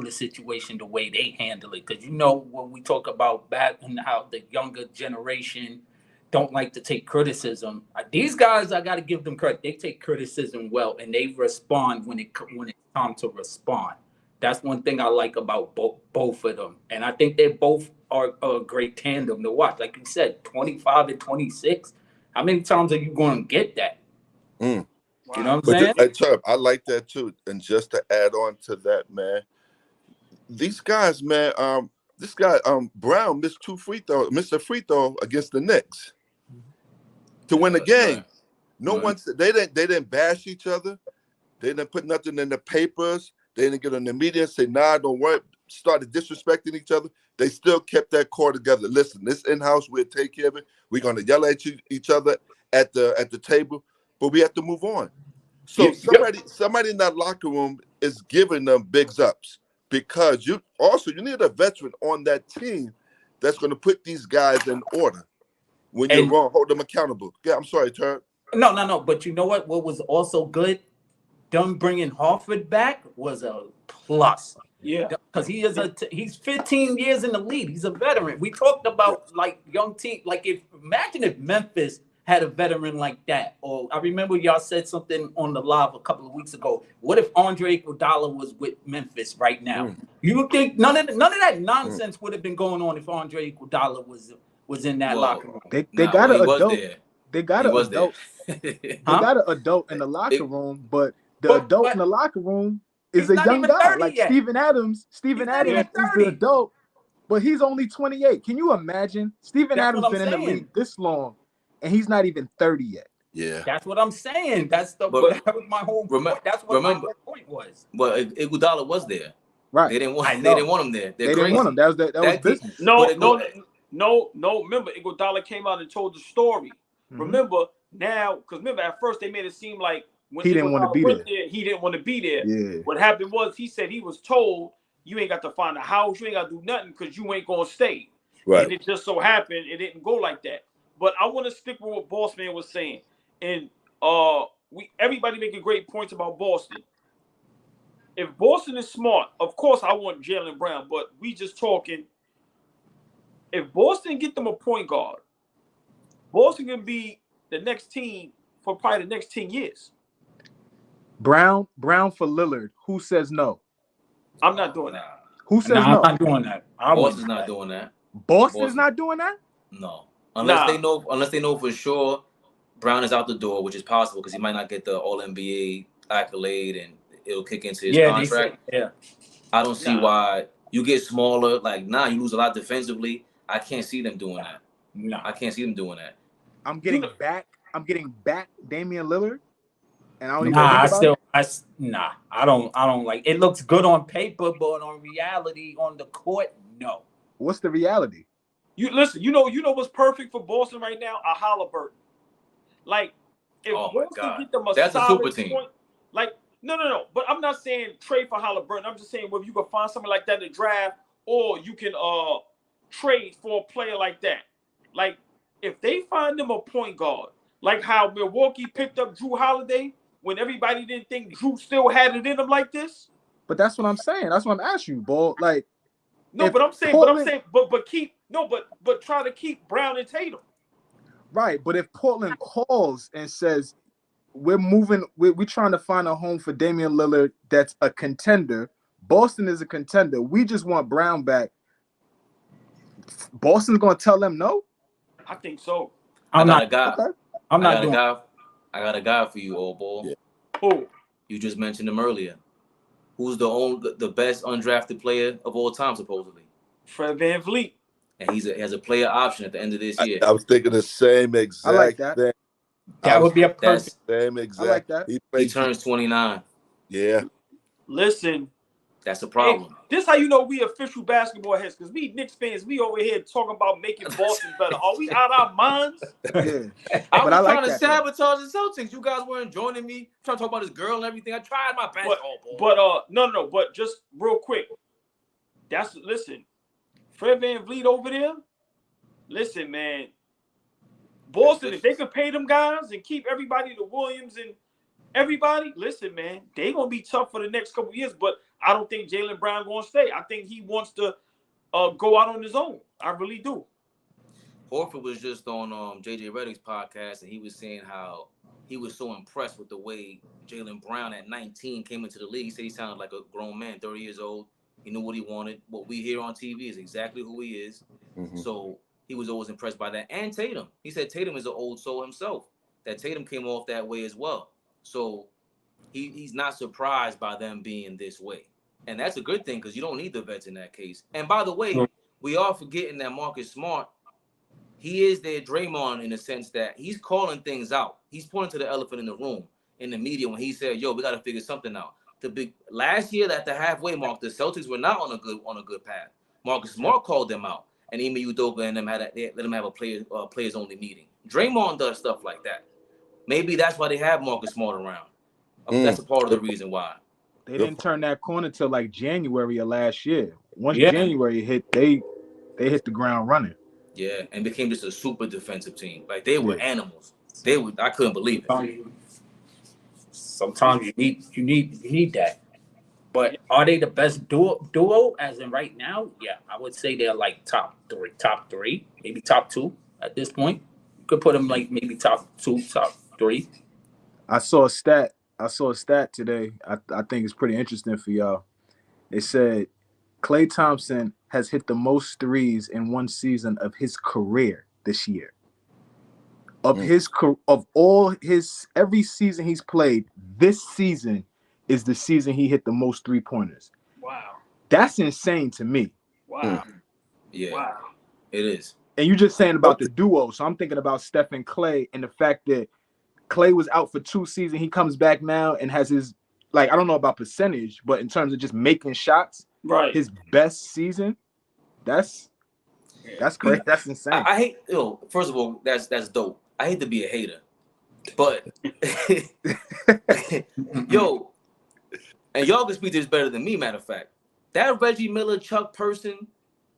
the situation the way they handle it. Because when we talk about back and how the younger generation don't like to take criticism, these guys, I got to give them credit. They take criticism well, and they respond when it's time to respond. That's one thing I like about both of them, and I think they both are a great tandem to watch. Like you said, 25 and 26. How many times are you going to get that? Mm. Wow. You know what I'm saying? I like that too. And just to add on to that, man, these guys, man, this guy Brown missed a free throw against the Knicks to win the game. Right. No one said they didn't bash each other. They didn't put nothing in the papers. They didn't get on the media and say, nah, don't worry. Started disrespecting each other. They still kept that core together. Listen, this in-house, we'll take care of it. We're going to yell at each other at the table, but we have to move on. So somebody in that locker room is giving them bigs ups, because you need a veteran on that team that's going to put these guys in order. When you're wrong, hold them accountable. Yeah, I'm sorry, Turk. No. But you know what? What was also good? Them bringing Horford back was a plus. Yeah, because he's 15 years in the league. He's a veteran. We talked about like young team. Like, imagine if Memphis had a veteran like that. Or I remember y'all said something on the live a couple of weeks ago. What if Andre Iguodala was with Memphis right now? You think none of that nonsense would have been going on if Andre Iguodala was in that locker room? They got an adult. They got an adult. They got an adult in the locker room, but the adult in the locker room is a young guy. Like yet. Steven Adams is the adult, but he's only 28. Can you imagine? Steven Adams been in the league this long, and he's not even 30 yet. Yeah, that's what I'm saying. That was my whole point. That's what my point was. But Iguodala was there, right? They didn't want him there. They didn't want him. That was business. No. Remember, Iguodala came out and told the story. Mm-hmm. Remember at first they made it seem like when he didn't want to be there. He didn't want to be there. Yeah. What happened was he said he was told, you ain't got to find a house, you ain't got to do nothing because you ain't gonna stay. Right. And it just so happened it didn't go like that. But I want to stick with what Bossman was saying. And everybody making great points about Boston. if Boston is smart, of course I want Jaylen Brown, but we just talking. If Boston get them a point guard, Boston can be the next team for probably the next 10 years. Brown for Lillard. Who says no? I'm not doing that. Who says Nah, no? I'm not doing that. Boston's not doing that. Boston's not doing that? No. Unless they know for sure Brown is out the door, which is possible because he might not get the All-NBA accolade and it'll kick into his contract. I don't see why you get smaller. Like, you lose a lot defensively. I can't see them doing that. No. I can't see them doing that. I'm getting back Damian Lillard. And I don't even I don't like it. Looks good on paper, but on reality, on the court, no. What's the reality? You listen, you know what's perfect for Boston right now? A Halliburton. Like, if Boston get them that's a super team. Point, like, no. But I'm not saying trade for Halliburton. I'm just saying whether you can find something like that in the draft, or you can trade for a player like that. Like, if they find them a point guard, like how Milwaukee picked up Drew Holiday when everybody didn't think Drew still had it in him like this. But that's what I'm saying. That's what I'm asking you, Ball. Like, but try to keep Brown and Tatum. Right, but if Portland calls and says we're trying to find a home for Damian Lillard that's a contender, Boston is a contender. We just want Brown back. Boston's gonna tell them no? I think so. I got a guy for you, Allball. Yeah. Who? You just mentioned him earlier. Who's the best undrafted player of all time, supposedly? Fred VanVleet. And he has a player option at the end of this year. I was thinking the same exact thing. That would be a perfect. Same exact. I like that. He turns 29. Yeah. Listen. That's a problem. Hey, this how you know we official basketball heads, because we Knicks fans, we over here talking about making Boston better. Are we out our minds? Yeah. I was trying to sabotage the Celtics. You guys weren't joining me. Trying to talk about this girl and everything. I tried my best. But just real quick. Listen. Fred VanVleet over there. Listen, man. Boston, if they could pay them guys and keep everybody, the Williams and everybody, listen, man, they gonna be tough for the next couple of years. But I don't think Jaylen Brown gonna stay. I think he wants to go out on his own. I really do. Horford was just on JJ Redick's podcast, and he was saying how he was so impressed with the way Jaylen Brown at 19 came into the league. He said he sounded like a grown man, 30 years old. He knew what he wanted. What we hear on TV is exactly who he is. Mm-hmm. So he was always impressed by that. And Tatum. He said Tatum is an old soul himself. That Tatum came off that way as well. So he's not surprised by them being this way. And that's a good thing because you don't need the vets in that case. And by the way, we are forgetting that Marcus Smart, he is their Draymond in the sense that he's calling things out. He's pointing to the elephant in the room in the media when he said, we got to figure something out. Last year at the halfway mark, the Celtics were not on a good path. Marcus Smart called them out, and Ime Udoka and them let them have a players only meeting. Draymond does stuff like that. Maybe that's why they have Marcus Smart around. That's a part of the reason why. They didn't turn that corner till like January of last year. Once January hit, they hit the ground running. Yeah, and became just a super defensive team. Like they were animals. I couldn't believe it. Sometimes you need that. But are they the best duo as in right now? Yeah, I would say they're like top three, maybe top two at this point. You could put them like maybe top two, top three. I saw a stat today. I think it's pretty interesting for y'all. It said Klay Thompson has hit the most threes in one season of his career this year. Every season he's played, this season is the season he hit the most 3-pointers. Wow. That's insane to me. Wow. Yeah. Wow. It is. And you're just saying about the duo. So I'm thinking about Steph and Klay and the fact that Klay was out for 2 seasons. He comes back now and has his, I don't know about percentage, but in terms of just making shots, right, his best season, that's great. That's insane. I hate, first of all, that's dope. I hate to be a hater, but and y'all can speak to this better than me, matter of fact. That Reggie Miller, Chuck Person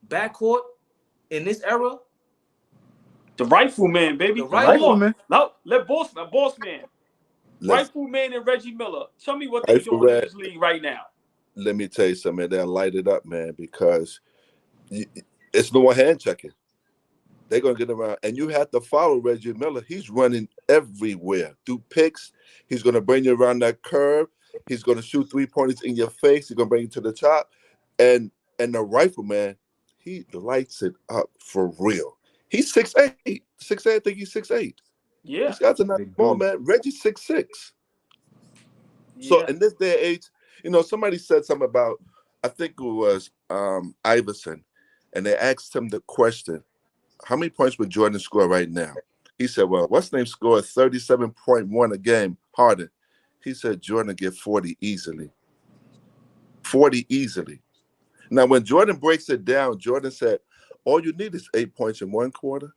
backcourt in this era, the rightful man, baby. The rightful man. No, boss man. Rightful man and Reggie Miller. Tell me what they doing in this league right now. let me tell you something, they'll light it up, man, because it's no more hand checking. They're going to get around. And you have to follow Reggie Miller. He's running everywhere. Through picks, he's going to bring you around that curve. He's going to shoot 3-pointers in your face. He's going to bring you to the top. And the rifleman, he lights it up for real. He's 6'8". 6'8", I think he's 6'8". Yeah. These guys are not small, man. Reggie's 6'6". Yeah. So in this day and age, you know, somebody said something about, I think it was Iverson, and they asked him the question, how many points would Jordan score right now? He said, well, what's name scored 37.1 a game, Harden. He said Jordan would get 40 easily. 40 easily. Now, when Jordan breaks it down, Jordan said, all you need is 8 points in one quarter,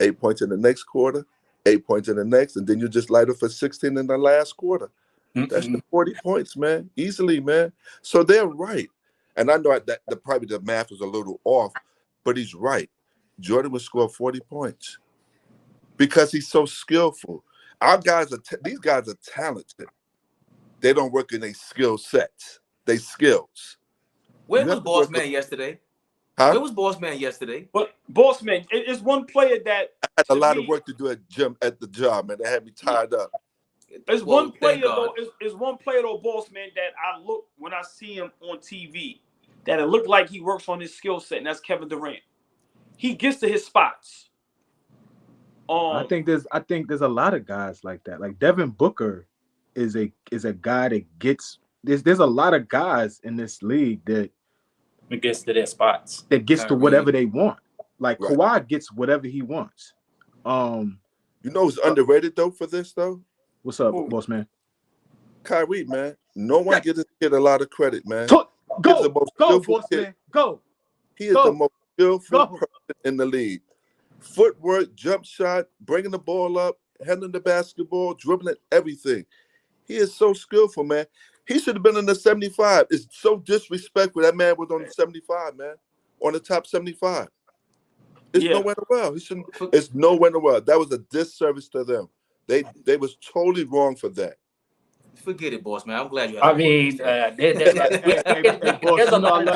8 points in the next quarter, 8 points in the next, and then you just light up for 16 in the last quarter. That's the 40 points, man. Easily, man. So they're right. And I know that probably the math was a little off, but he's right. Jordan would score 40 points because he's so skillful. Our guys these guys are talented. They don't work in their skill sets. They skills. Where was Boss Man yesterday? Huh? Where was Boss Man yesterday? But Boss Man, it's one player that I had a lot of work to do at the job, man. They had me tied up. There's one player though. Is one player though, Boss Man, that I look when I see him on TV, that it looked like he works on his skill set, and that's Kevin Durant. He gets to his spots. I think there's a lot of guys like that. Like Devin Booker is a guy that gets there's a lot of guys in this league that gets to their spots. That gets to whatever they want. Like right. Kawhi gets whatever he wants. You know who's underrated though for this though? What's up, Boss Man? Kyrie, man. No one gets a lot of credit, man. Go, Boss Man. Go. He is the most skillful person in the league. Footwork, jump shot, bringing the ball up, handling the basketball, dribbling, everything. He is so skillful, man. He should have been in the 75. It's so disrespectful. That man was on the 75, man. On the top 75. It's nowhere in the world. It's nowhere in the world. That was a disservice to them. They was totally wrong for that. Forget it, Boss Man. I'm glad you. I mean, Boss,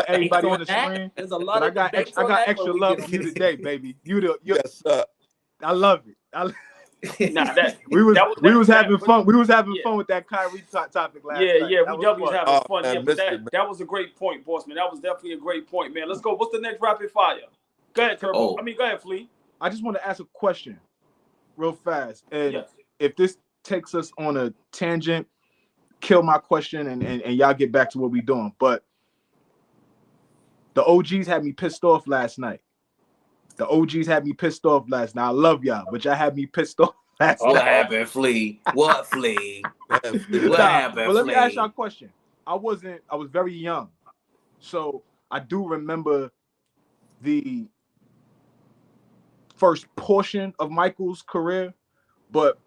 everybody on the screen. There's a lot. I got extra love for you today, baby. Yes, sir. I love it. We was having fun. We was having fun with that Kyrie topic last night. We definitely was having fun. Man, but that was a great point, Boss Man. That was definitely a great point, man. Let's go. What's the next rapid fire? Go ahead, Turbo. Go ahead, Flea. I just want to ask a question real fast. And if this takes us on a tangent, kill my question and y'all get back to what we doing. But the OGs had me pissed off last night. I love y'all, but y'all had me pissed off last night. What happened, Flea? What, Flea? What happened, But let me ask y'all a question. I was very young. So I do remember the first portion of Michael's career, but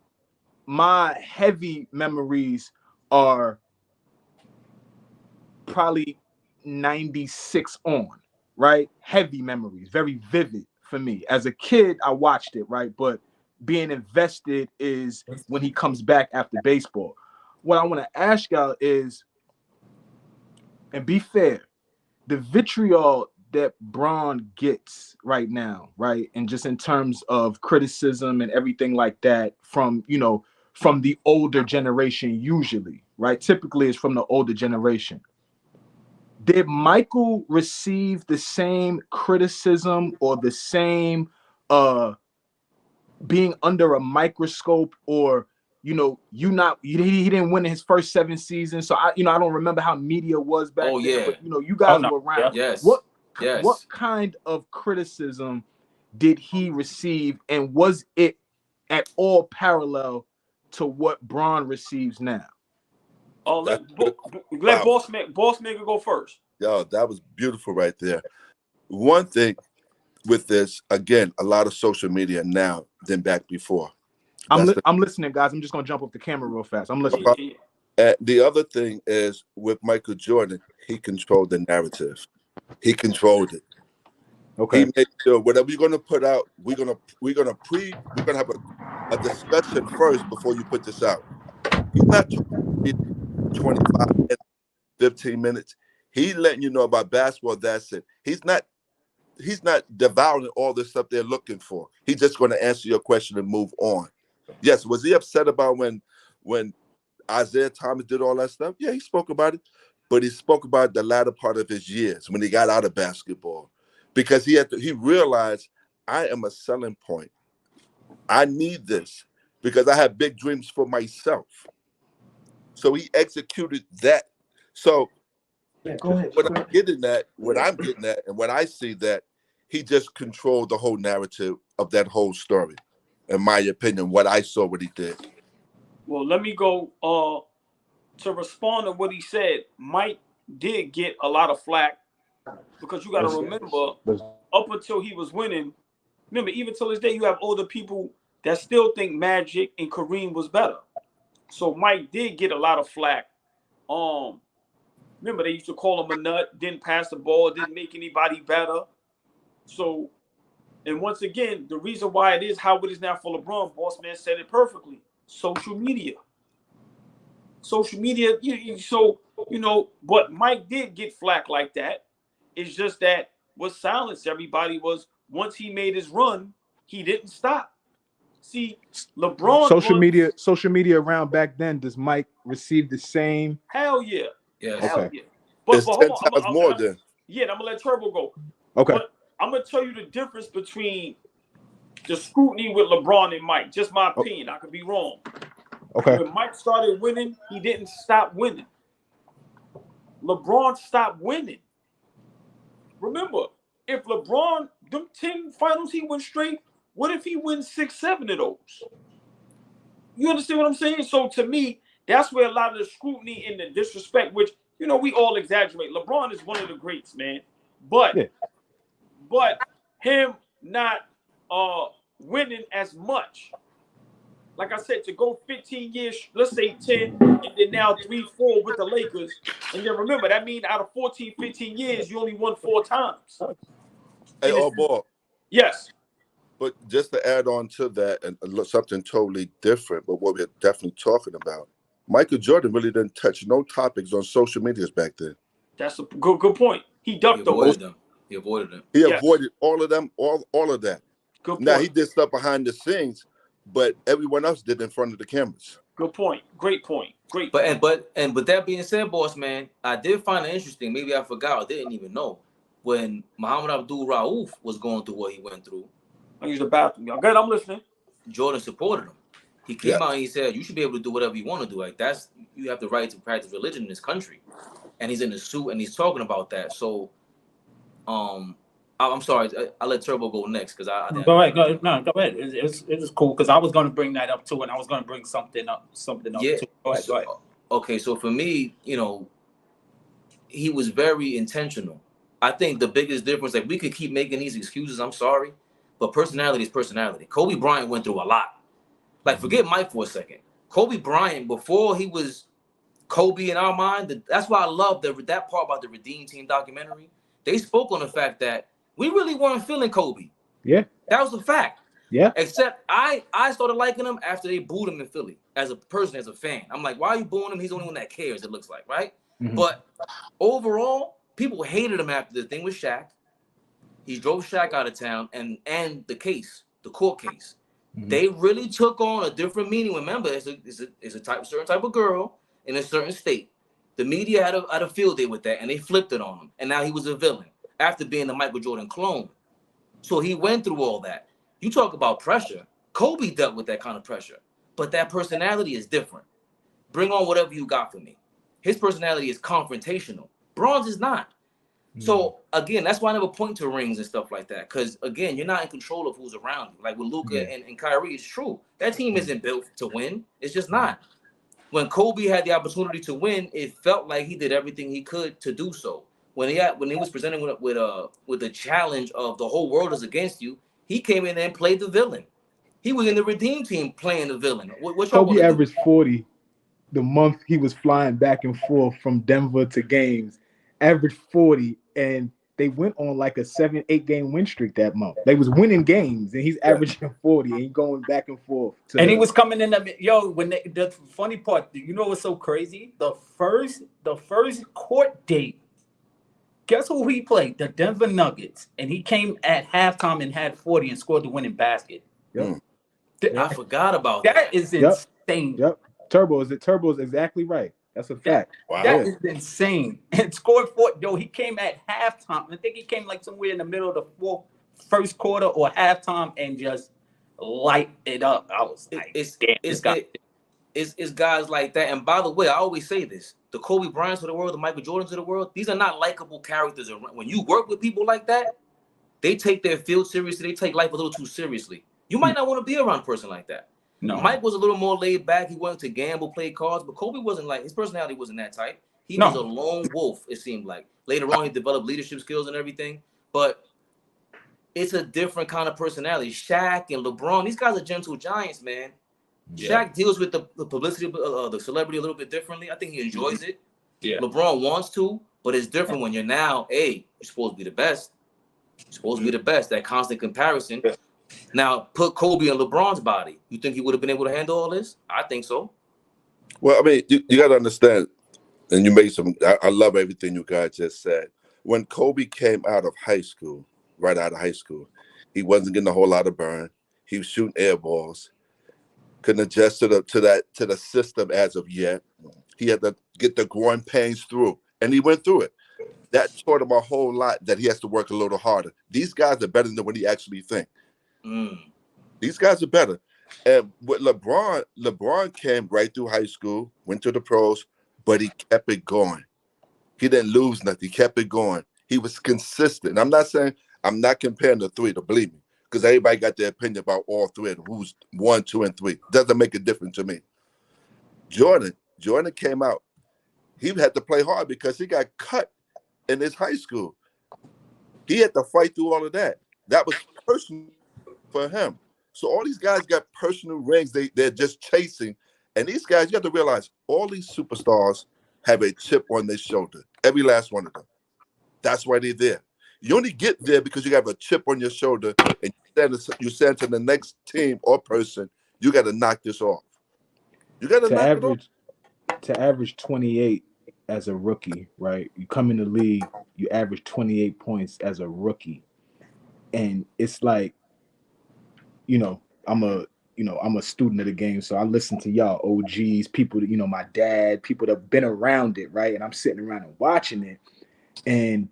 my heavy memories are probably 96 on, right? Heavy memories, very vivid for me. As a kid, I watched it, right? But being invested is when he comes back after baseball. What I want to ask y'all is, and be fair, the vitriol that Bron gets right now, right? And just in terms of criticism and everything like that from the older generation usually, right? Typically it's from the older generation. Did Michael receive the same criticism or the same being under a microscope, or he didn't win in his first 7 seasons, so I don't remember how media was back then, but you guys were around. Yes. What kind of criticism did he receive, and was it at all parallel to what Bron receives now? Oh, let Boss Man go first. Yo, that was beautiful right there. One thing with this, again, a lot of social media now than back before. I'm listening, guys. I'm just gonna jump off the camera real fast. I'm listening. The other thing is with Michael Jordan, he controlled the narrative. He controlled it. Okay. He made sure whatever you're gonna put out, we're gonna have a discussion first before you put this out. He's not 25 minutes, 15 minutes. He letting you know about basketball. That's it. He's not devouring all the stuff they're looking for. He's just going to answer your question and move on. Yes, was he upset about when Isaiah Thomas did all that stuff? Yeah, he spoke about it, but he spoke about the latter part of his years when he got out of basketball, because he realized, I am a selling point. I need this because I have big dreams for myself. So he executed that. So what I'm getting at, and what I see, that he just controlled the whole narrative of that whole story, in my opinion, what I saw, what he did. Well, let me go to respond to what he said. Mike did get a lot of flack because you got to remember, up until he was winning, remember, even till this day, you have older people that still think Magic and Kareem was better. So Mike did get a lot of flack. Remember, they used to call him a nut, didn't pass the ball, didn't make anybody better. So, and once again, the reason why it is how it is now for LeBron, Boss Man said it perfectly. Social media. But Mike did get flack like that. It's just that what silenced everybody was once he made his run, he didn't stop. See, LeBron social media around back then, does Mike receive the same? Hell yeah. Yes. Hell Okay. yeah. But It's hold 10 on, times more then. Yeah, I'm gonna let Turbo go. Okay. But I'm gonna tell you the difference between the scrutiny with LeBron and Mike. Just my opinion. I could be wrong. Okay. When Mike started winning, he didn't stop winning. LeBron stopped winning. Remember, if LeBron, them 10 finals he went straight, what if he wins 6, 7 of those? You understand what I'm saying? So to me, that's where a lot of the scrutiny and the disrespect, which, we all exaggerate. LeBron is one of the greats, man. But him not winning as much. Like I said, to go 15 years, let's say 10, and then now 3, 4 with the Lakers. And then remember, that means out of 14, 15 years, you only won 4 times. Hey, Allball. Yes. But just to add on to that, and something totally different, but what we're definitely talking about, Michael Jordan really didn't touch no topics on social medias back then. That's a good point. He ducked those. He avoided them. He avoided all of them, all of that. Good point. Now, he did stuff behind the scenes, but everyone else did in front of the cameras. Good point. Great point. Great. But with that being said, Boss Man, I did find it interesting. Maybe I forgot. I didn't even know when Muhammad Abdul-Rauf was going through what he went through. I use the bathroom. Y'all good? I'm listening. Jordan supported him. He came out and he said, "You should be able to do whatever you want to do. Like you have the right to practice religion in this country." And he's in the suit and he's talking about that. So, I'm sorry. I'll let Turbo go next because I go ahead. Go ahead. It's cool because I was going to bring that up too, and I was going to bring something up yeah. too. Go ahead. Okay, so for me, he was very intentional. I think the biggest difference, like we could keep making these excuses. I'm sorry, but personality is personality. Kobe Bryant went through a lot. Like forget Mike for a second. Kobe Bryant, before he was Kobe in our mind, that's why I love that part about the Redeem Team documentary. They spoke on the fact that we really weren't feeling Kobe. Yeah. That was the fact. Yeah. Except I started liking him after they booed him in Philly as a person, as a fan. I'm like, why are you booing him? He's the only one that cares, it looks like, right? Mm-hmm. But overall, people hated him after the thing with Shaq. He drove Shaq out of town and the court case. Mm-hmm. They really took on a different meaning. Remember, it's a certain type of girl in a certain state. The media had a field day with that, and they flipped it on him. And now he was a villain after being the Michael Jordan clone. So he went through all that. You talk about pressure. Kobe dealt with that kind of pressure, but that personality is different. Bring on whatever you got for me. His personality is confrontational. Bronze is not. Mm-hmm. So again, that's why I never point to rings and stuff like that. Because again, you're not in control of who's around you. Like with Luka and Kyrie, it's true. That team isn't built to win. It's just not. When Kobe had the opportunity to win, it felt like he did everything he could to do so. When he was presented with a challenge of the whole world is against you, he came in and played the villain. He was in the Redeem Team playing the villain. Kobe averaged 40 the month he was flying back and forth from Denver to games. Averaged 40, and they went on like a 7-8 game win streak that month. They was winning games, and he's averaging 40, and he's going back and forth. And he was coming in the funny part, you know what's so crazy? The first court date Guess who he played? The Denver Nuggets, and he came at halftime and had 40 and scored the winning basket. Yep. I forgot about that. That is insane. Yep. Turbo is exactly right. That's a fact. Wow. That is insane. And scored 4. Yo, he came at halftime. I think he came like somewhere in the middle of the first quarter or halftime and just light it up. I was like, it's guys like that. And by the way, I always say this: the Kobe Bryants of the world, the Michael Jordans of the world, these are not likable characters. When you work with people like that, they take their field seriously. They take life a little too seriously. You might not want to be around a person like that. no. Mike was a little more laid back. He wanted to gamble, play cards, but Kobe wasn't like, his personality wasn't that type. He was a lone wolf, it seemed like. Later on, he developed leadership skills and everything, but it's a different kind of personality. Shaq and LeBron, these guys are gentle giants, man. Yeah. Shaq deals with the publicity of the celebrity a little bit differently. I think he enjoys it. Yeah. LeBron wants to, but it's different when you're now, hey, you're supposed to be the best. You're supposed to be the best. That constant comparison. Now, put Kobe in LeBron's body. You think he would have been able to handle all this? I think so. Well, I mean, you got to understand, and you made some, I love everything you guys just said. When Kobe came out of high school, right out of high school, he wasn't getting a whole lot of burn. He was shooting air balls. Couldn't adjust to the system as of yet. He had to get the growing pains through, and he went through it. That taught him a whole lot that he has to work a little harder. These guys are better than what he actually think. These guys are better. And with LeBron came right through high school, went to the pros, but he kept it going. He didn't lose nothing. He kept it going. He was consistent. I'm not comparing the three, to believe me, because everybody got their opinion about all three and who's 1, 2, and 3. Doesn't make a difference to me. Jordan came out. He had to play hard because he got cut in his high school. He had to fight through all of that. That was personal for him. So all these guys got personal rings they're just chasing. And these guys, you have to realize, all these superstars have a chip on their shoulder. Every last one of them. That's why they're there. You only get there because you have a chip on your shoulder and you stand to the next team or person, you got to knock this off. You got to knock it off. To average 28 as a rookie, right? You come in the league, you average 28 points as a rookie. And it's like, I'm a student of the game, so I listen to y'all OGs, people that, my dad, people that have been around it, right? And I'm sitting around and watching it. And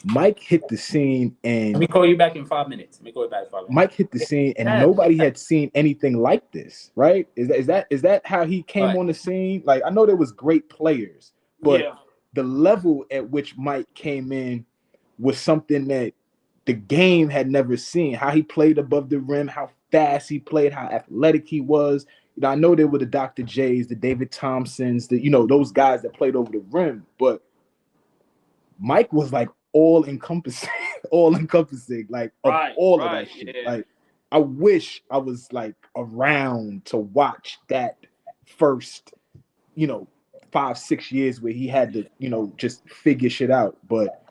Mike hit the scene, and let me call you back in 5 minutes. Mike hit the scene, and nobody had seen anything like this, right? Is that how he came on the scene? Like, I know there was great players, but the level at which Mike came in was something that the game had never seen. How he played above the rim, how fast he played, how athletic he was. I know there were the Dr. J's, the David Thompsons, those guys that played over the rim, but Mike was like all encompassing, like of all of that shit. Yeah. Like, I wish I was like around to watch that first, 5-6 years where he had to, just figure shit out. But,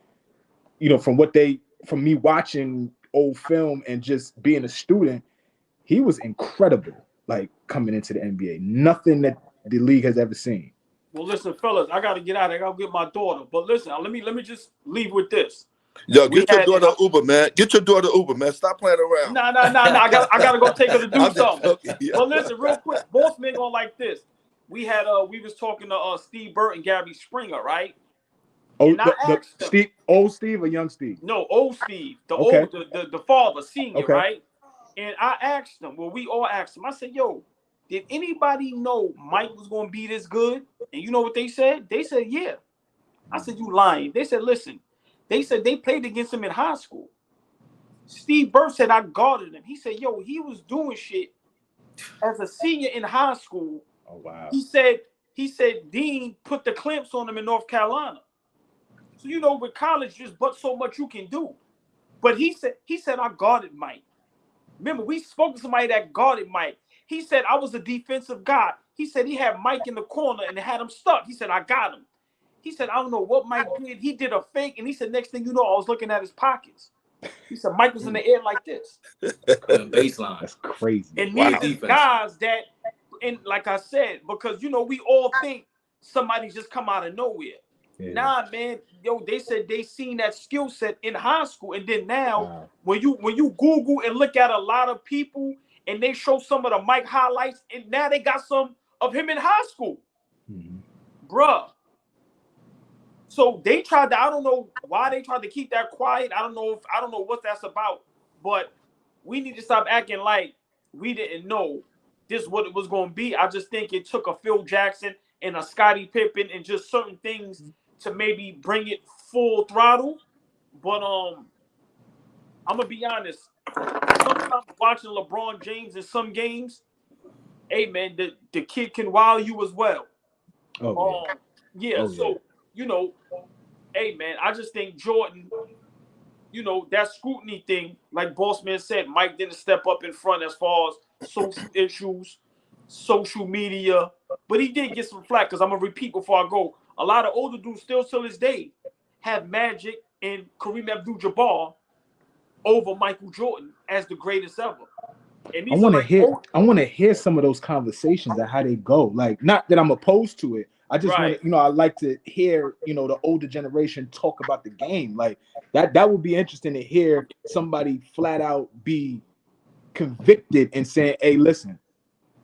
from me watching old film and just being a student, he was incredible, like, coming into the NBA. Nothing that the league has ever seen. Well, listen, fellas, I got to get out. I got to get my daughter. But listen, let me just leave with this. Yo, get your daughter Uber, man. Get your daughter Uber, man. Stop playing around. Nah. I got to go take her to do something. Yeah. But listen, real quick, both men going like this. We was talking to Steve Burt and Gary Springer, right? Oh, Steve, old Steve or young Steve? No, old Steve, the father, senior, right? And I asked them. Well, we all asked them. I said, "Yo, did anybody know Mike was going to be this good?" And you know what they said? They said, "Yeah." I said, "You lying?" They said, "Listen." They said they played against him in high school. Steve Burt said, "I guarded him." He said, "Yo, he was doing shit as a senior in high school." Oh wow. He said Dean put the clamps on him in North Carolina. So with college, just but so much you can do. But he said I guarded Mike. Remember, we spoke to somebody that guarded Mike. He said I was a defensive guy. He said he had Mike in the corner and had him stuck. He said I got him. He said I don't know what Mike did. He did a fake, and he said next thing you know, I was looking at his pockets. He said Mike was in the air like this. Baseline. That's crazy. And these guys that, and like I said, because we all think somebody just come out of nowhere. Yeah. Nah, man. Yo, they said they seen that skill set in high school, and then now when you Google and look at a lot of people and they show some of the Mike highlights, and now they got some of him in high school, bruh. So they tried to. I don't know why they tried to keep that quiet. I don't know what that's about. But we need to stop acting like we didn't know this what it was going to be. I just think it took a Phil Jackson and a Scottie Pippen and just certain things to maybe bring it full throttle. But I'm gonna be honest. Sometimes watching LeBron James in some games, hey man, the kid can wow you as well. So you know, hey man, I just think Jordan, you know, that scrutiny thing, like Bossman said, Mike didn't step up in front as far as social issues, social media, but he did get some flack. Because I'm gonna repeat before I go, a lot of older dudes still till this day have Magic and Kareem Abdul-Jabbar over Michael Jordan as the greatest ever. And I want to hear some of those conversations and how they go. Like, not that I'm opposed to it. I just want to, I like to hear, the older generation talk about the game. Like that would be interesting to hear somebody flat out be convicted and saying, "Hey, listen,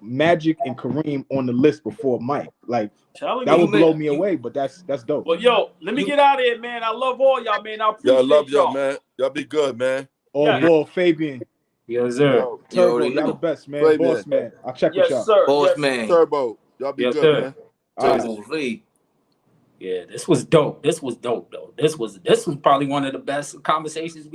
Magic and Kareem on the list before Mike." Like that would blow me away. But that's dope. Well, yo, let me get out of here, man. I love all y'all, man. I appreciate y'all. I love y'all, man. Y'all be good, man. Allball, Fabian. Yes, sir. Turbo, y'all the best, man. Fabian. Boss man. I'll check with y'all. Sir. Boss man. Turbo. Y'all be good, man. Turbo V. Yeah, this was dope. This was dope, though. This was probably one of the best conversations we